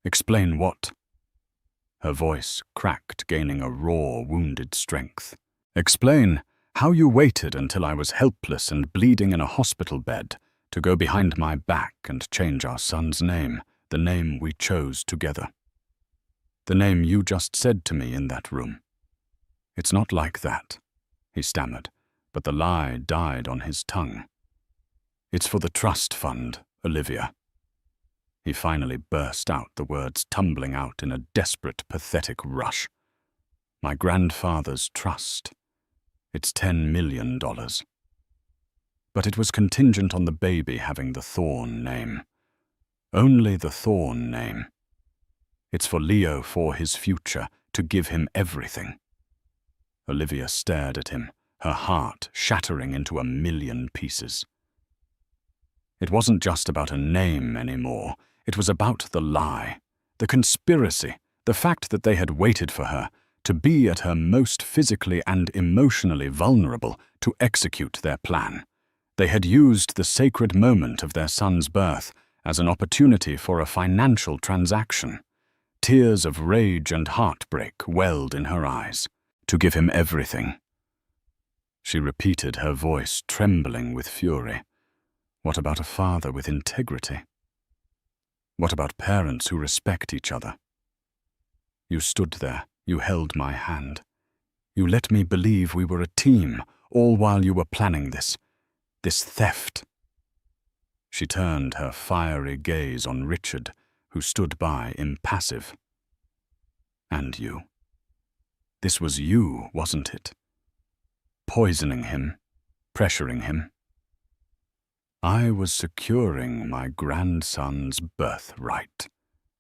Explain what? Her voice cracked, gaining a raw, wounded strength. Explain how you waited until I was helpless and bleeding in a hospital bed to go behind my back and change our son's name, the name we chose together. The name you just said to me in that room. It's not like that, he stammered, but the lie died on his tongue. It's for the trust fund, Olivia. He finally burst out, the words tumbling out in a desperate, pathetic rush. My grandfather's trust. It's $10 million. But it was contingent on the baby having the Thorn name. Only the Thorn name. It's for Leo, for his future, to give him everything. Olivia stared at him, her heart shattering into 1,000,000 pieces. It wasn't just about a name anymore. It was about the lie, the conspiracy, the fact that they had waited for her to be at her most physically and emotionally vulnerable to execute their plan. They had used the sacred moment of their son's birth as an opportunity for a financial transaction. Tears of rage and heartbreak welled in her eyes. To give him everything. She repeated, her voice trembling with fury. What about a father with integrity? What about parents who respect each other? You stood there, you held my hand. You let me believe we were a team, all while you were planning this theft. She turned her fiery gaze on Richard, who stood by impassive. And you. This was you, wasn't it? Poisoning him, pressuring him. I was securing my grandson's birthright,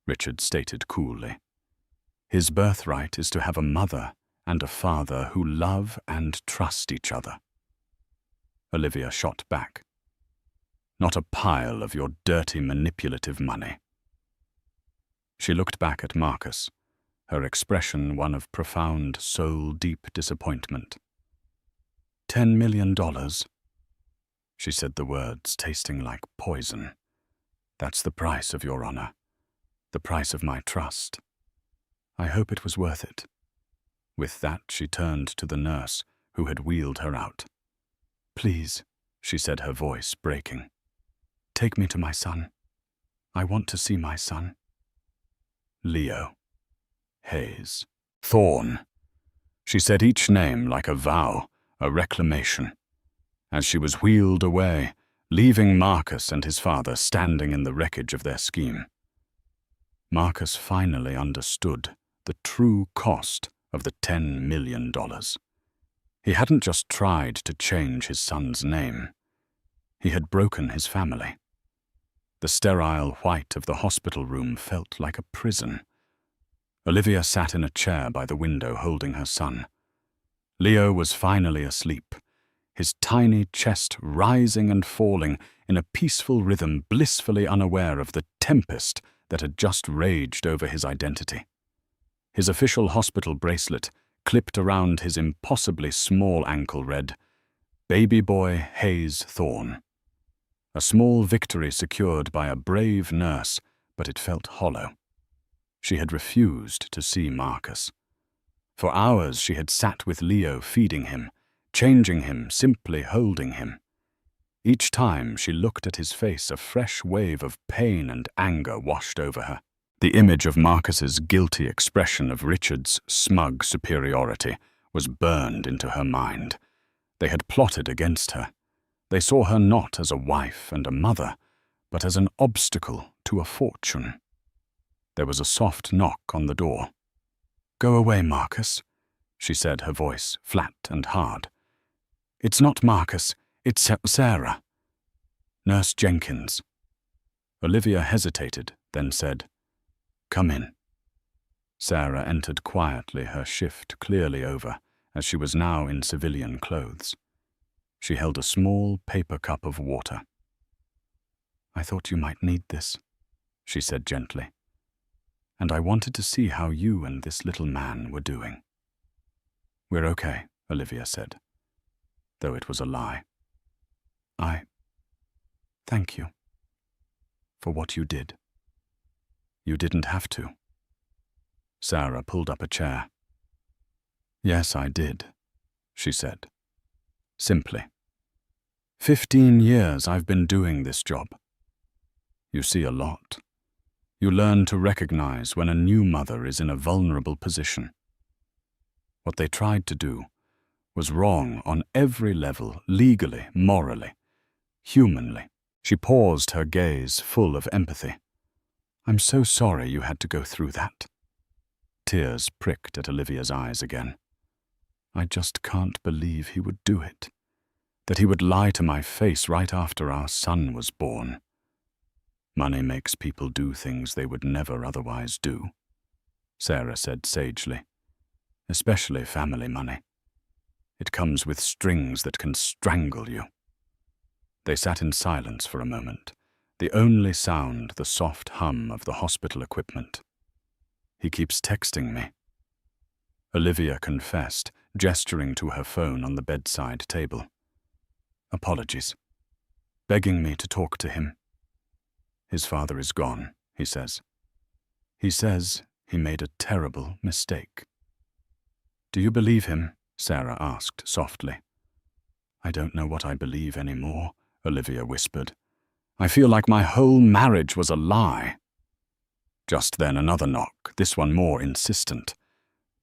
Richard stated coolly. His birthright is to have a mother and a father who love and trust each other. Olivia shot back. Not a pile of your dirty, manipulative money. She looked back at Marcus, her expression one of profound, soul-deep disappointment. $10 million. She said the words, tasting like poison. That's the price of your honor, the price of my trust. I hope it was worth it. With that, she turned to the nurse who had wheeled her out. Please, she said, her voice breaking. Take me to my son. I want to see my son. Leo. Hayes. Thorn. She said each name like a vow, a reclamation. As she was wheeled away, leaving Marcus and his father standing in the wreckage of their scheme. Marcus finally understood the true cost of the $10 million. He hadn't just tried to change his son's name. He had broken his family. The sterile white of the hospital room felt like a prison. Olivia sat in a chair by the window holding her son. Leo was finally asleep, his tiny chest rising and falling in a peaceful rhythm, blissfully unaware of the tempest that had just raged over his identity. His official hospital bracelet, clipped around his impossibly small ankle, read, Baby Boy Hayes Thorn. A small victory secured by a brave nurse, but it felt hollow. She had refused to see Marcus. For hours she had sat with Leo, feeding him, changing him, simply holding him. Each time she looked at his face, a fresh wave of pain and anger washed over her. The image of Marcus's guilty expression of Richard's smug superiority was burned into her mind. They had plotted against her. They saw her not as a wife and a mother, but as an obstacle to a fortune. There was a soft knock on the door. Go away, Marcus, she said, her voice flat and hard. It's not Marcus, it's Sarah. Nurse Jenkins. Olivia hesitated, then said, Come in. Sarah entered quietly, her shift clearly over, as she was now in civilian clothes. She held a small paper cup of water. "I thought you might need this," she said gently, "and I wanted to see how you and this little man were doing." "We're okay," Olivia said, though it was a lie. Thank you for what you did." "You didn't have to." Sarah pulled up a chair. "Yes, I did," she said, simply. 15 years I've been doing this job. You see a lot. You learn to recognize when a new mother is in a vulnerable position. What they tried to do was wrong on every level, legally, morally, humanly. She paused, her gaze full of empathy. "I'm so sorry you had to go through that." Tears pricked at Olivia's eyes again. "I just can't believe he would do it. That he would lie to my face right after our son was born. Money makes people do things they would never otherwise do," Sarah said sagely. "Especially family money. It comes with strings that can strangle you." They sat in silence for a moment, the only sound the soft hum of the hospital equipment. "He keeps texting me," Olivia confessed, gesturing to her phone on the bedside table. "Apologies. Begging me to talk to him. His father is gone, he says. He says he made a terrible mistake." "Do you believe him?" Sarah asked softly. "I don't know what I believe anymore," Olivia whispered. "I feel like my whole marriage was a lie." Just then another knock, this one more insistent.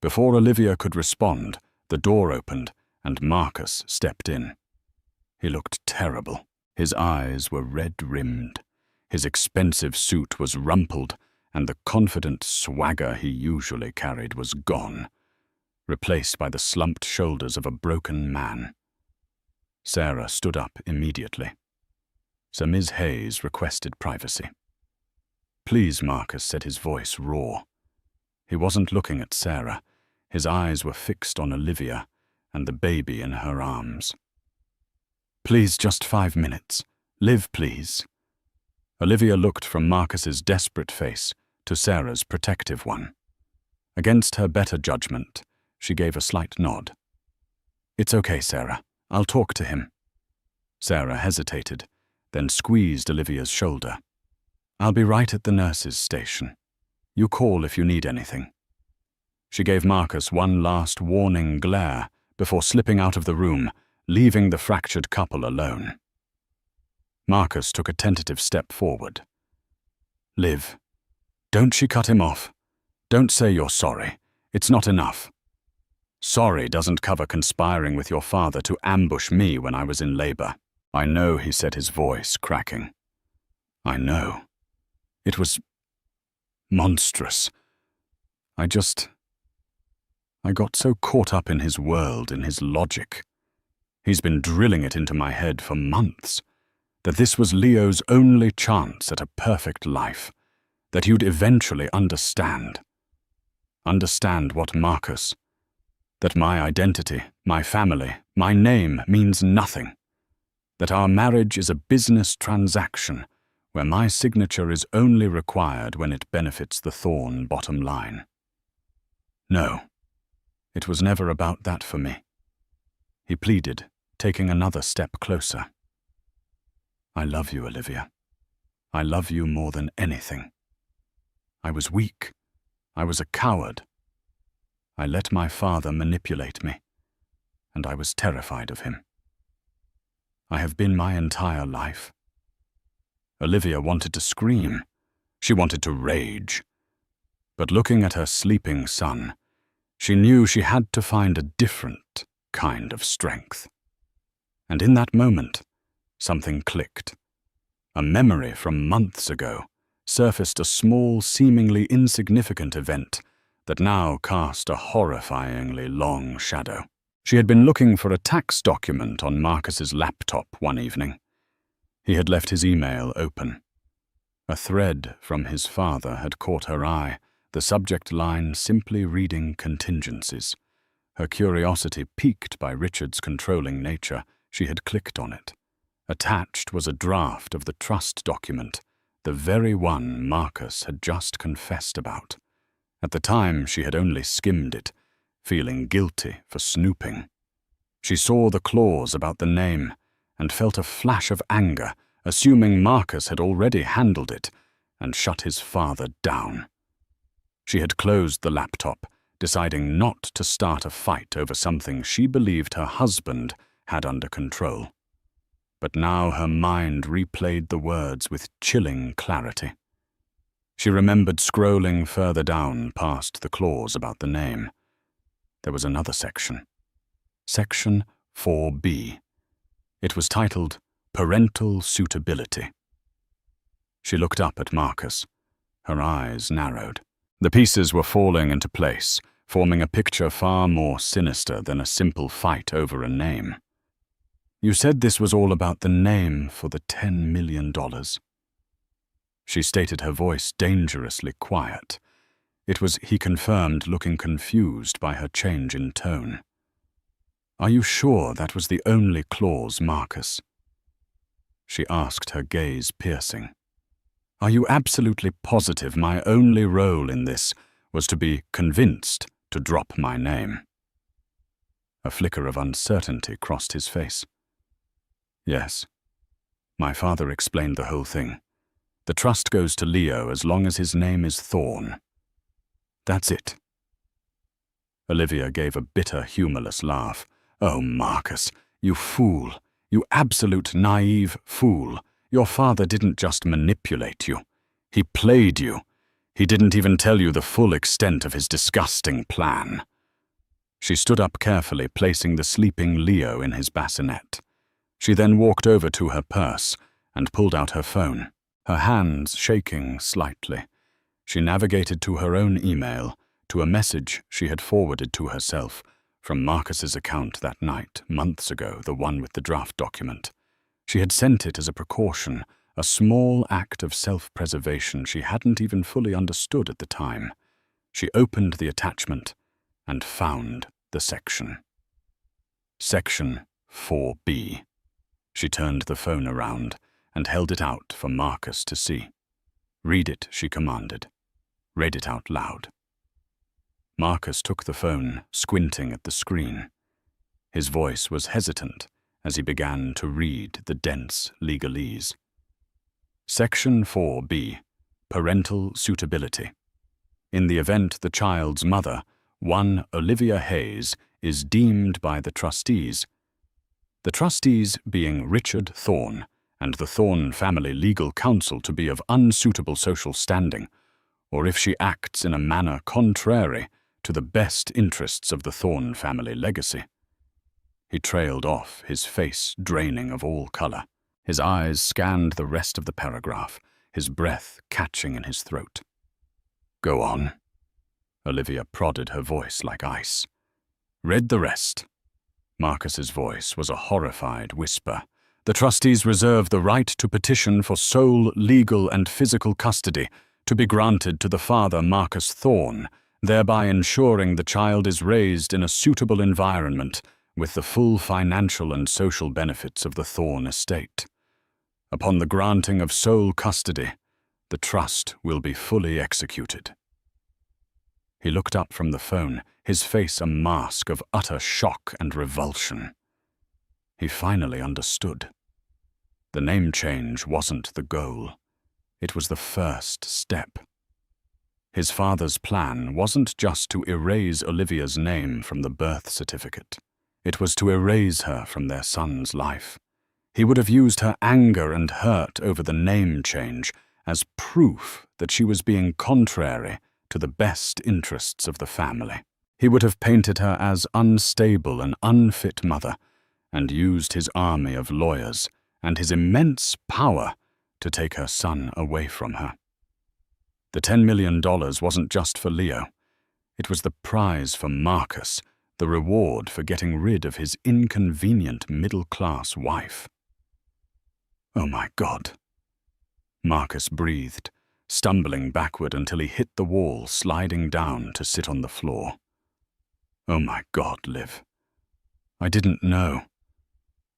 Before Olivia could respond, the door opened and Marcus stepped in. He looked terrible. His eyes were red-rimmed. His expensive suit was rumpled, and the confident swagger he usually carried was gone, replaced by the slumped shoulders of a broken man. Sarah stood up immediately. Sir Ms. Hayes requested privacy. "Please," Marcus said, his voice raw. He wasn't looking at Sarah. His eyes were fixed on Olivia and the baby in her arms. "Please, just 5 minutes. Liv, please." Olivia looked from Marcus's desperate face to Sarah's protective one. Against her better judgment, she gave a slight nod. "It's okay, Sarah. I'll talk to him." Sarah hesitated, then squeezed Olivia's shoulder. "I'll be right at the nurse's station. You call if you need anything." She gave Marcus one last warning glare before slipping out of the room, leaving the fractured couple alone. Marcus took a tentative step forward. "Liv, don't," she cut him off. "Don't say you're sorry. It's not enough. Sorry doesn't cover conspiring with your father to ambush me when I was in labor." "I know," he said, his voice cracking. "I know. It was monstrous. I got so caught up in his world, in his logic. He's been drilling it into my head for months, that this was Leo's only chance at a perfect life, that you'd eventually understand. Understand what Marcus, that my identity, my family, my name means nothing, that our marriage is a business transaction where my signature is only required when it benefits the Thorn bottom line. No, it was never about that for me." He pleaded, taking another step closer. "I love you, Olivia. I love you more than anything. I was weak. I was a coward. I let my father manipulate me, and I was terrified of him. I have been my entire life." Olivia wanted to scream. She wanted to rage. But looking at her sleeping son, she knew she had to find a different kind of strength. And in that moment, something clicked. A memory from months ago surfaced, a small, seemingly insignificant event that now cast a horrifyingly long shadow. She had been looking for a tax document on Marcus's laptop one evening. He had left his email open. A thread from his father had caught her eye, the subject line simply reading contingencies. Her curiosity piqued by Richard's controlling nature, She had clicked on it. Attached was a draft of the trust document, the very one Marcus had just confessed about. At the time, she had only skimmed it, feeling guilty for snooping. She saw the clause about the name and felt a flash of anger, assuming Marcus had already handled it and shut his father down. She had closed the laptop, deciding not to start a fight over something she believed her husband had under control. But now her mind replayed the words with chilling clarity. She remembered scrolling further down past the clause about the name. There was another section. Section 4B. It was titled Parental Suitability. She looked up at Marcus. Her eyes narrowed. The pieces were falling into place, forming a picture far more sinister than a simple fight over a name. You said this was all about the name for the $10 million. She stated, her voice dangerously quiet. It was, he confirmed, looking confused by her change in tone. Are you sure that was the only clause, Marcus? She asked, her gaze piercing. Are you absolutely positive my only role in this was to be convinced to drop my name? A flicker of uncertainty crossed his face. Yes. My father explained the whole thing. The trust goes to Leo as long as his name is Thorne. That's it. Olivia gave a bitter, humorless laugh. Oh, Marcus, you fool. You absolute naive fool. Your father didn't just manipulate you. He played you. He didn't even tell you the full extent of his disgusting plan. She stood up carefully, placing the sleeping Leo in his bassinet. She then walked over to her purse and pulled out her phone, her hands shaking slightly. She navigated to her own email, to a message she had forwarded to herself from Marcus's account that night, months ago, the one with the draft document. She had sent it as a precaution, a small act of self-preservation she hadn't even fully understood at the time. She opened the attachment and found the section. Section 4B. She turned the phone around and held it out for Marcus to see. Read it, she commanded. Read it out loud. Marcus took the phone, squinting at the screen. His voice was hesitant as he began to read the dense legalese. Section 4B. Parental Suitability. In the event the child's mother, one Olivia Hayes, is deemed by the trustees being Richard Thorne and the Thorne family legal counsel to be of unsuitable social standing, or if she acts in a manner contrary to the best interests of the Thorne family legacy. He trailed off, his face draining of all color. His eyes scanned the rest of the paragraph, his breath catching in his throat. Go on. Olivia prodded, her voice like ice. Read the rest. Marcus's voice was a horrified whisper. The trustees reserve the right to petition for sole legal and physical custody to be granted to the father, Marcus Thorne, thereby ensuring the child is raised in a suitable environment with the full financial and social benefits of the Thorne estate. Upon the granting of sole custody, the trust will be fully executed. He looked up from the phone, his face a mask of utter shock and revulsion. He finally understood. The name change wasn't the goal. It was the first step. His father's plan wasn't just to erase Olivia's name from the birth certificate. It was to erase her from their son's life. He would have used her anger and hurt over the name change as proof that she was being contrary to the best interests of the family. He would have painted her as unstable and unfit mother, and used his army of lawyers and his immense power to take her son away from her. The $10 million wasn't just for Leo. It was the prize for Marcus, the reward for getting rid of his inconvenient middle-class wife. Oh my God. Marcus breathed, stumbling backward until he hit the wall, sliding down to sit on the floor. Oh my God, Liv. I didn't know.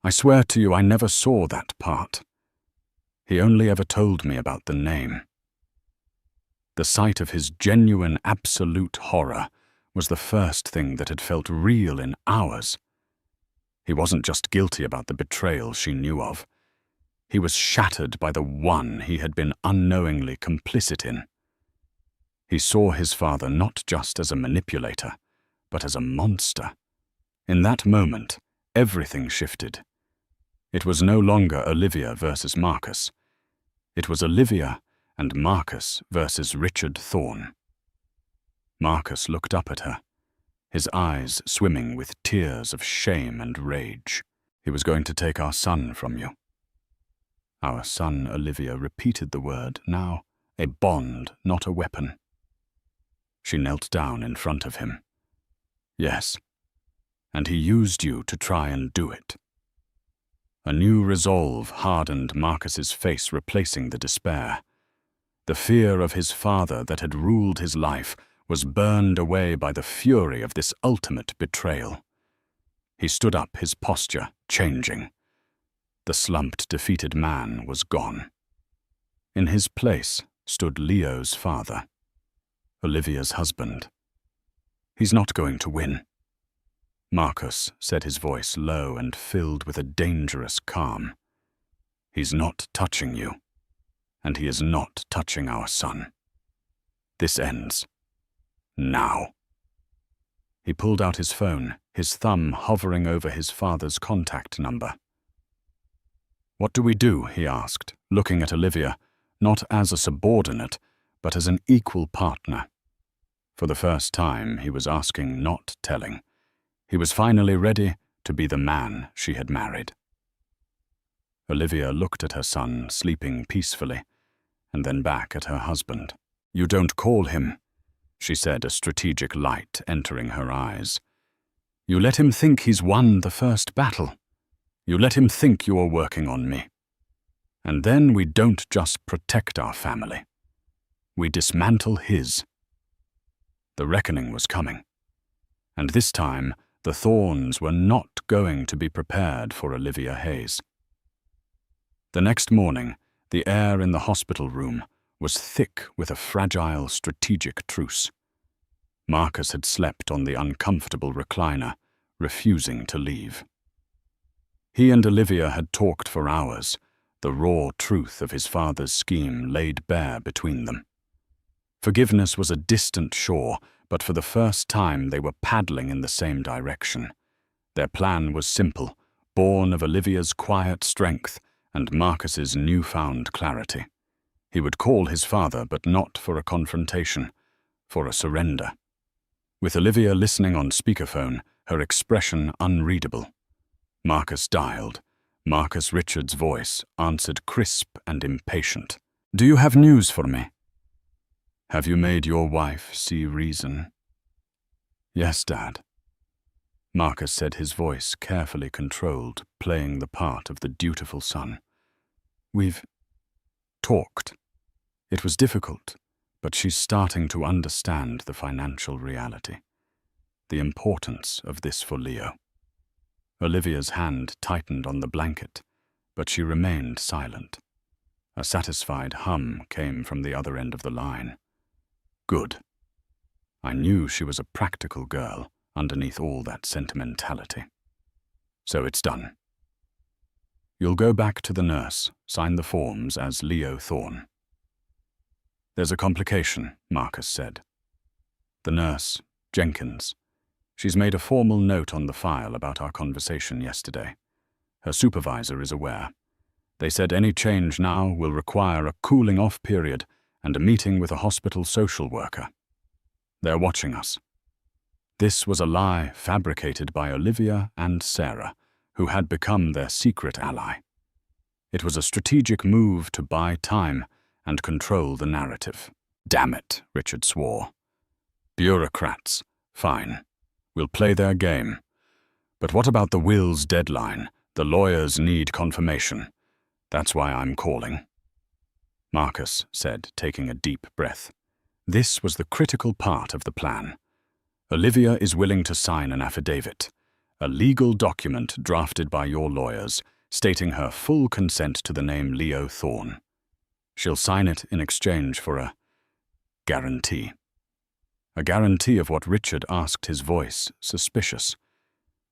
I swear to you I never saw that part. He only ever told me about the name. The sight of his genuine, absolute horror was the first thing that had felt real in hours. He wasn't just guilty about the betrayal she knew of. He was shattered by the one he had been unknowingly complicit in. He saw his father not just as a manipulator, but as a monster. In that moment, everything shifted. It was no longer Olivia versus Marcus. It was Olivia and Marcus versus Richard Thorne. Marcus looked up at her, his eyes swimming with tears of shame and rage. He was going to take our son from you. Our son, Olivia repeated the word, now a bond, not a weapon. She knelt down in front of him. Yes, and he used you to try and do it. A new resolve hardened Marcus's face, replacing the despair. The fear of his father that had ruled his life was burned away by the fury of this ultimate betrayal. He stood up, his posture changing. The slumped, defeated man was gone. In his place stood Leo's father, Olivia's husband. He's not going to win. Marcus said, his voice low and filled with a dangerous calm. He's not touching you, and he is not touching our son. This ends. Now. He pulled out his phone, his thumb hovering over his father's contact number. What do we do? He asked, looking at Olivia, not as a subordinate, but as an equal partner. For the first time, he was asking, not telling. He was finally ready to be the man she had married. Olivia looked at her son, sleeping peacefully, and then back at her husband. You don't call him, she said, a strategic light entering her eyes. You let him think he's won the first battle. You let him think you are working on me. And then we don't just protect our family. We dismantle his. The reckoning was coming. And this time, the Thornes were not going to be prepared for Olivia Hayes. The next morning, the air in the hospital room was thick with a fragile strategic truce. Marcus had slept on the uncomfortable recliner, refusing to leave. He and Olivia had talked for hours, the raw truth of his father's scheme laid bare between them. Forgiveness was a distant shore, but for the first time they were paddling in the same direction. Their plan was simple, born of Olivia's quiet strength and Marcus's newfound clarity. He would call his father, but not for a confrontation, for a surrender. With Olivia listening on speakerphone, her expression unreadable. Marcus dialed. Marcus Richards' voice answered crisp and impatient. Do you have news for me? Have you made your wife see reason? Yes, Dad. Marcus said, his voice carefully controlled, playing the part of the dutiful son. We've talked. It was difficult, but she's starting to understand the financial reality, the importance of this for Leo. Olivia's hand tightened on the blanket, but she remained silent. A satisfied hum came from the other end of the line. Good. I knew she was a practical girl underneath all that sentimentality. So it's done. You'll go back to the nurse, sign the forms as Leo Thorne. There's a complication, Marcus said. The nurse, Jenkins. She's made a formal note on the file about our conversation yesterday. Her supervisor is aware. They said any change now will require a cooling-off period and a meeting with a hospital social worker. They're watching us. This was a lie fabricated by Olivia and Sarah, who had become their secret ally. It was a strategic move to buy time and control the narrative. Damn it, Richard swore. Bureaucrats, fine. We'll play their game. But what about the will's deadline? The lawyers need confirmation. That's why I'm calling. Marcus said, taking a deep breath. This was the critical part of the plan. Olivia is willing to sign an affidavit, A legal document drafted by your lawyers stating her full consent to the name Leo Thorne. She'll sign it in exchange for a guarantee. A guarantee of what Richard asked, his voice suspicious.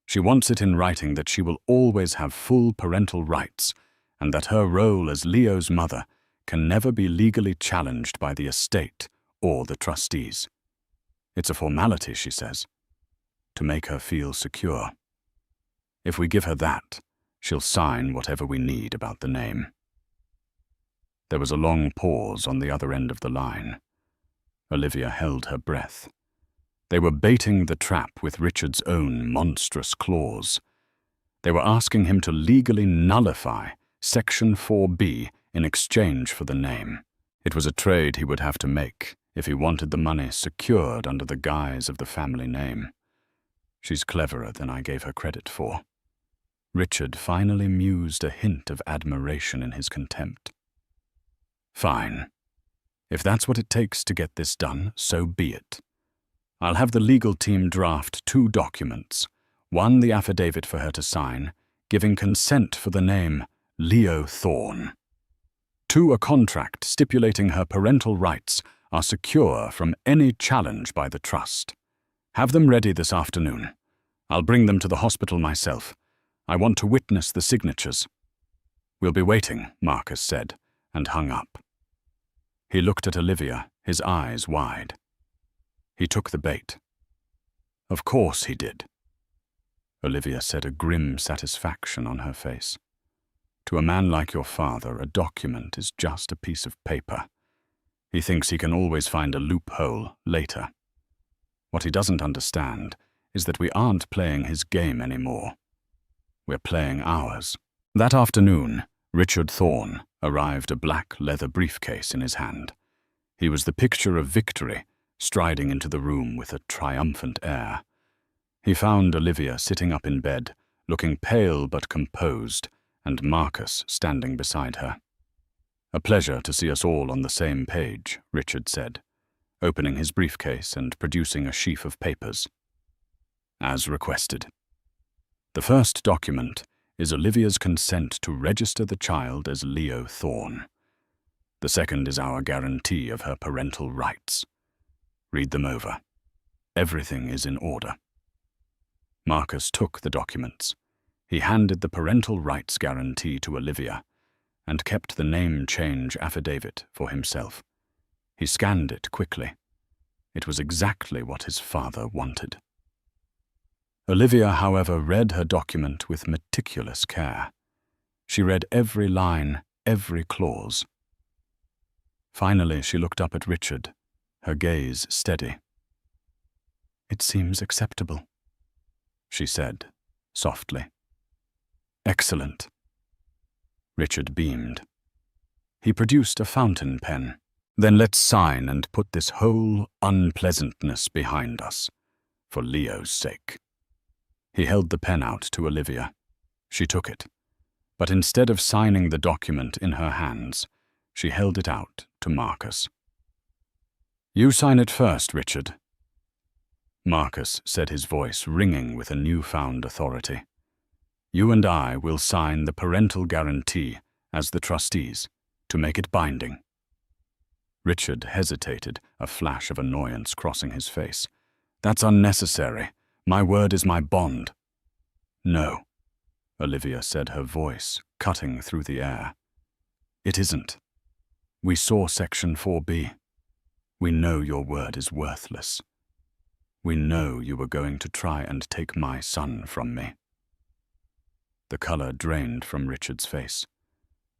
She wants it in writing that she will always have full parental rights and that her role as Leo's mother can never be legally challenged by the estate or the trustees. It's a formality, she says, to make her feel secure. If we give her that, she'll sign whatever we need about the name. There was a long pause on the other end of the line. Olivia held her breath. They were baiting the trap with Richard's own monstrous clause. They were asking him to legally nullify Section 4B in exchange for the name. It was a trade he would have to make if he wanted the money secured under the guise of the family name. She's cleverer than I gave her credit for. Richard finally mused a hint of admiration in his contempt. Fine. If that's what it takes to get this done, so be it. I'll have the legal team draft 2 documents. One, the affidavit for her to sign, giving consent for the name Leo Thorne. 2, a contract stipulating her parental rights are secure from any challenge by the trust. Have them ready this afternoon. I'll bring them to the hospital myself. I want to witness the signatures. We'll be waiting, Marcus said, and hung up. He looked at Olivia, his eyes wide. He took the bait. Of course he did. Olivia said, a grim satisfaction on her face. To a man like your father, a document is just a piece of paper. He thinks he can always find a loophole later. What he doesn't understand is that we aren't playing his game anymore. We're playing ours. That afternoon, Richard Thorne arrived, a black leather briefcase in his hand. He was the picture of victory, striding into the room with a triumphant air. He found Olivia sitting up in bed, looking pale but composed, and Marcus standing beside her. A pleasure to see us all on the same page, Richard said, opening his briefcase and producing a sheaf of papers. As requested. The first document is Olivia's consent to register the child as Leo Thorne. The second is our guarantee of her parental rights. Read them over. Everything is in order. Marcus took the documents. He handed the parental rights guarantee to Olivia and kept the name change affidavit for himself. He scanned it quickly. It was exactly what his father wanted. Olivia, however, read her document with meticulous care. She read every line, every clause. Finally, she looked up at Richard, her gaze steady. It seems acceptable, she said, softly. Excellent. Richard beamed. He produced a fountain pen. Then let's sign and put this whole unpleasantness behind us, for Leo's sake. He held the pen out to Olivia. She took it, but instead of signing the document in her hands, she held it out to Marcus. You sign it first, Richard. Marcus said, his voice ringing with a newfound authority. You and I will sign the parental guarantee as the trustees to make it binding. Richard hesitated, a flash of annoyance crossing his face. That's unnecessary. My word is my bond. No, Olivia said, her voice cutting through the air. It isn't. We saw Section 4B. We know your word is worthless. We know you were going to try and take my son from me. The color drained from Richard's face.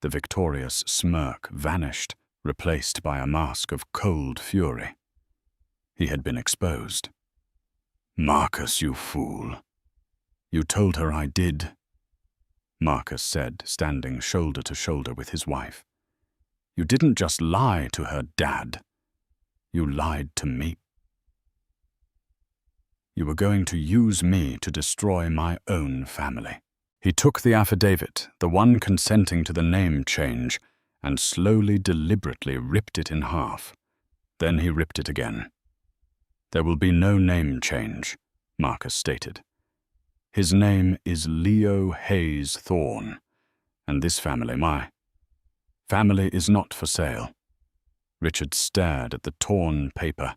The victorious smirk vanished, replaced by a mask of cold fury. He had been exposed. Marcus, you fool. You told her I did, Marcus said, standing shoulder to shoulder with his wife. You didn't just lie to her dad. You lied to me. You were going to use me to destroy my own family. He took the affidavit, the one consenting to the name change, and slowly, deliberately ripped it in half. Then he ripped it again. There will be no name change, Marcus stated. His name is Leo Hayes Thorne, and this family, my family, is not for sale. Richard stared at the torn paper,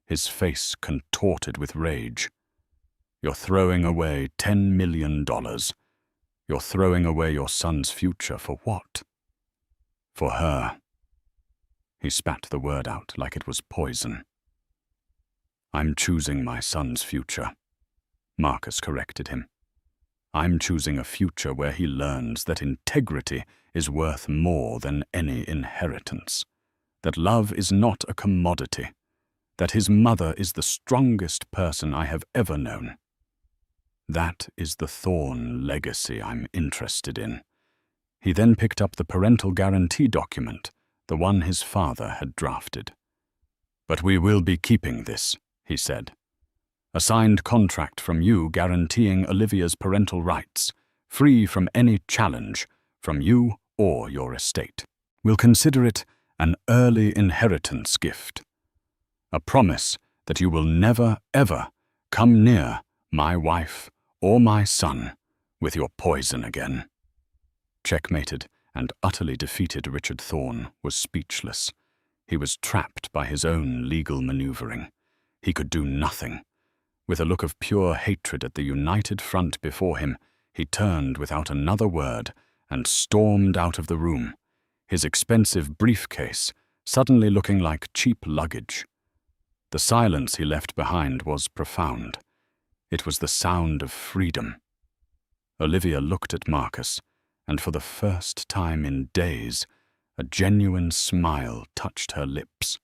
his face contorted with rage. You're throwing away $10 million. You're throwing away your son's future for what? For her. He spat the word out like it was poison. I'm choosing my son's future, Marcus corrected him. I'm choosing a future where he learns that integrity is worth more than any inheritance, that love is not a commodity, that his mother is the strongest person I have ever known. That is the Thorne legacy I'm interested in. He then picked up the parental guarantee document, the one his father had drafted. But we will be keeping this, he said. A signed contract from you guaranteeing Olivia's parental rights, free from any challenge from you or your estate. We'll consider it an early inheritance gift. A promise that you will never, ever come near my wife or my son with your poison again. Checkmated and utterly defeated Richard Thorne was speechless. He was trapped by his own legal maneuvering. He could do nothing. With a look of pure hatred at the united front before him, he turned without another word and stormed out of the room, his expensive briefcase suddenly looking like cheap luggage. The silence he left behind was profound. It was the sound of freedom. Olivia looked at Marcus, and for the first time in days, a genuine smile touched her lips.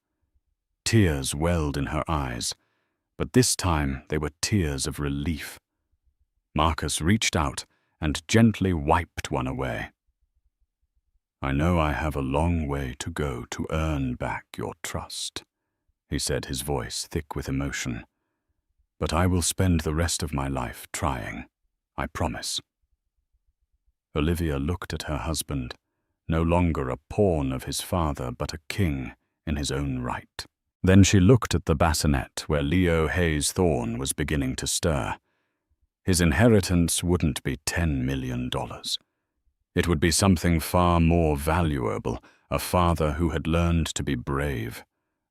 Tears welled in her eyes, but this time they were tears of relief. Marcus reached out and gently wiped one away. I know I have a long way to go to earn back your trust, he said, his voice thick with emotion. But I will spend the rest of my life trying, I promise. Olivia looked at her husband, no longer a pawn of his father, but a king in his own right. Then she looked at the bassinet where Leo Hayes Thorne was beginning to stir. His inheritance wouldn't be $10 million. It would be something far more valuable, a father who had learned to be brave,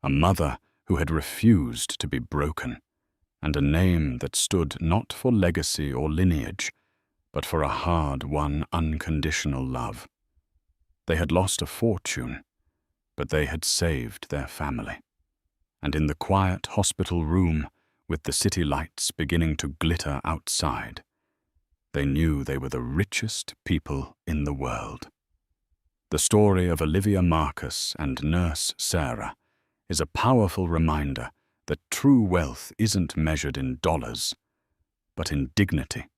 a mother who had refused to be broken, and a name that stood not for legacy or lineage, but for a hard-won, unconditional love. They had lost a fortune, but they had saved their family. And in the quiet hospital room, with the city lights beginning to glitter outside, they knew they were the richest people in the world. The story of Olivia Marcus and Nurse Sarah is a powerful reminder that true wealth isn't measured in dollars, but in dignity,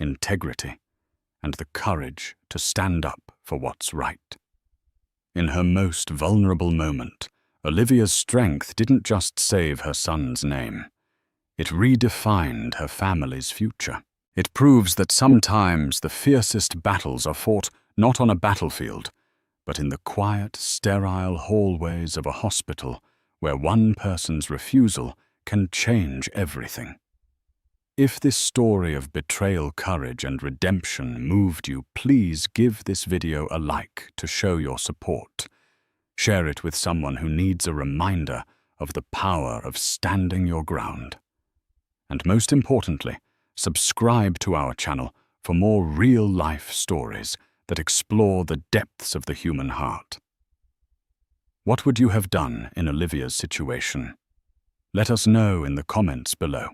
integrity, and the courage to stand up for what's right. In her most vulnerable moment, Olivia's strength didn't just save her son's name. It redefined her family's future. It proves that sometimes the fiercest battles are fought not on a battlefield, but in the quiet, sterile hallways of a hospital where one person's refusal can change everything. If this story of betrayal, courage, and redemption moved you, please give this video a like to show your support. Share it with someone who needs a reminder of the power of standing your ground. And most importantly, subscribe to our channel for more real-life stories that explore the depths of the human heart. What would you have done in Olivia's situation? Let us know in the comments below.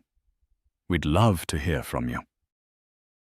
We'd love to hear from you.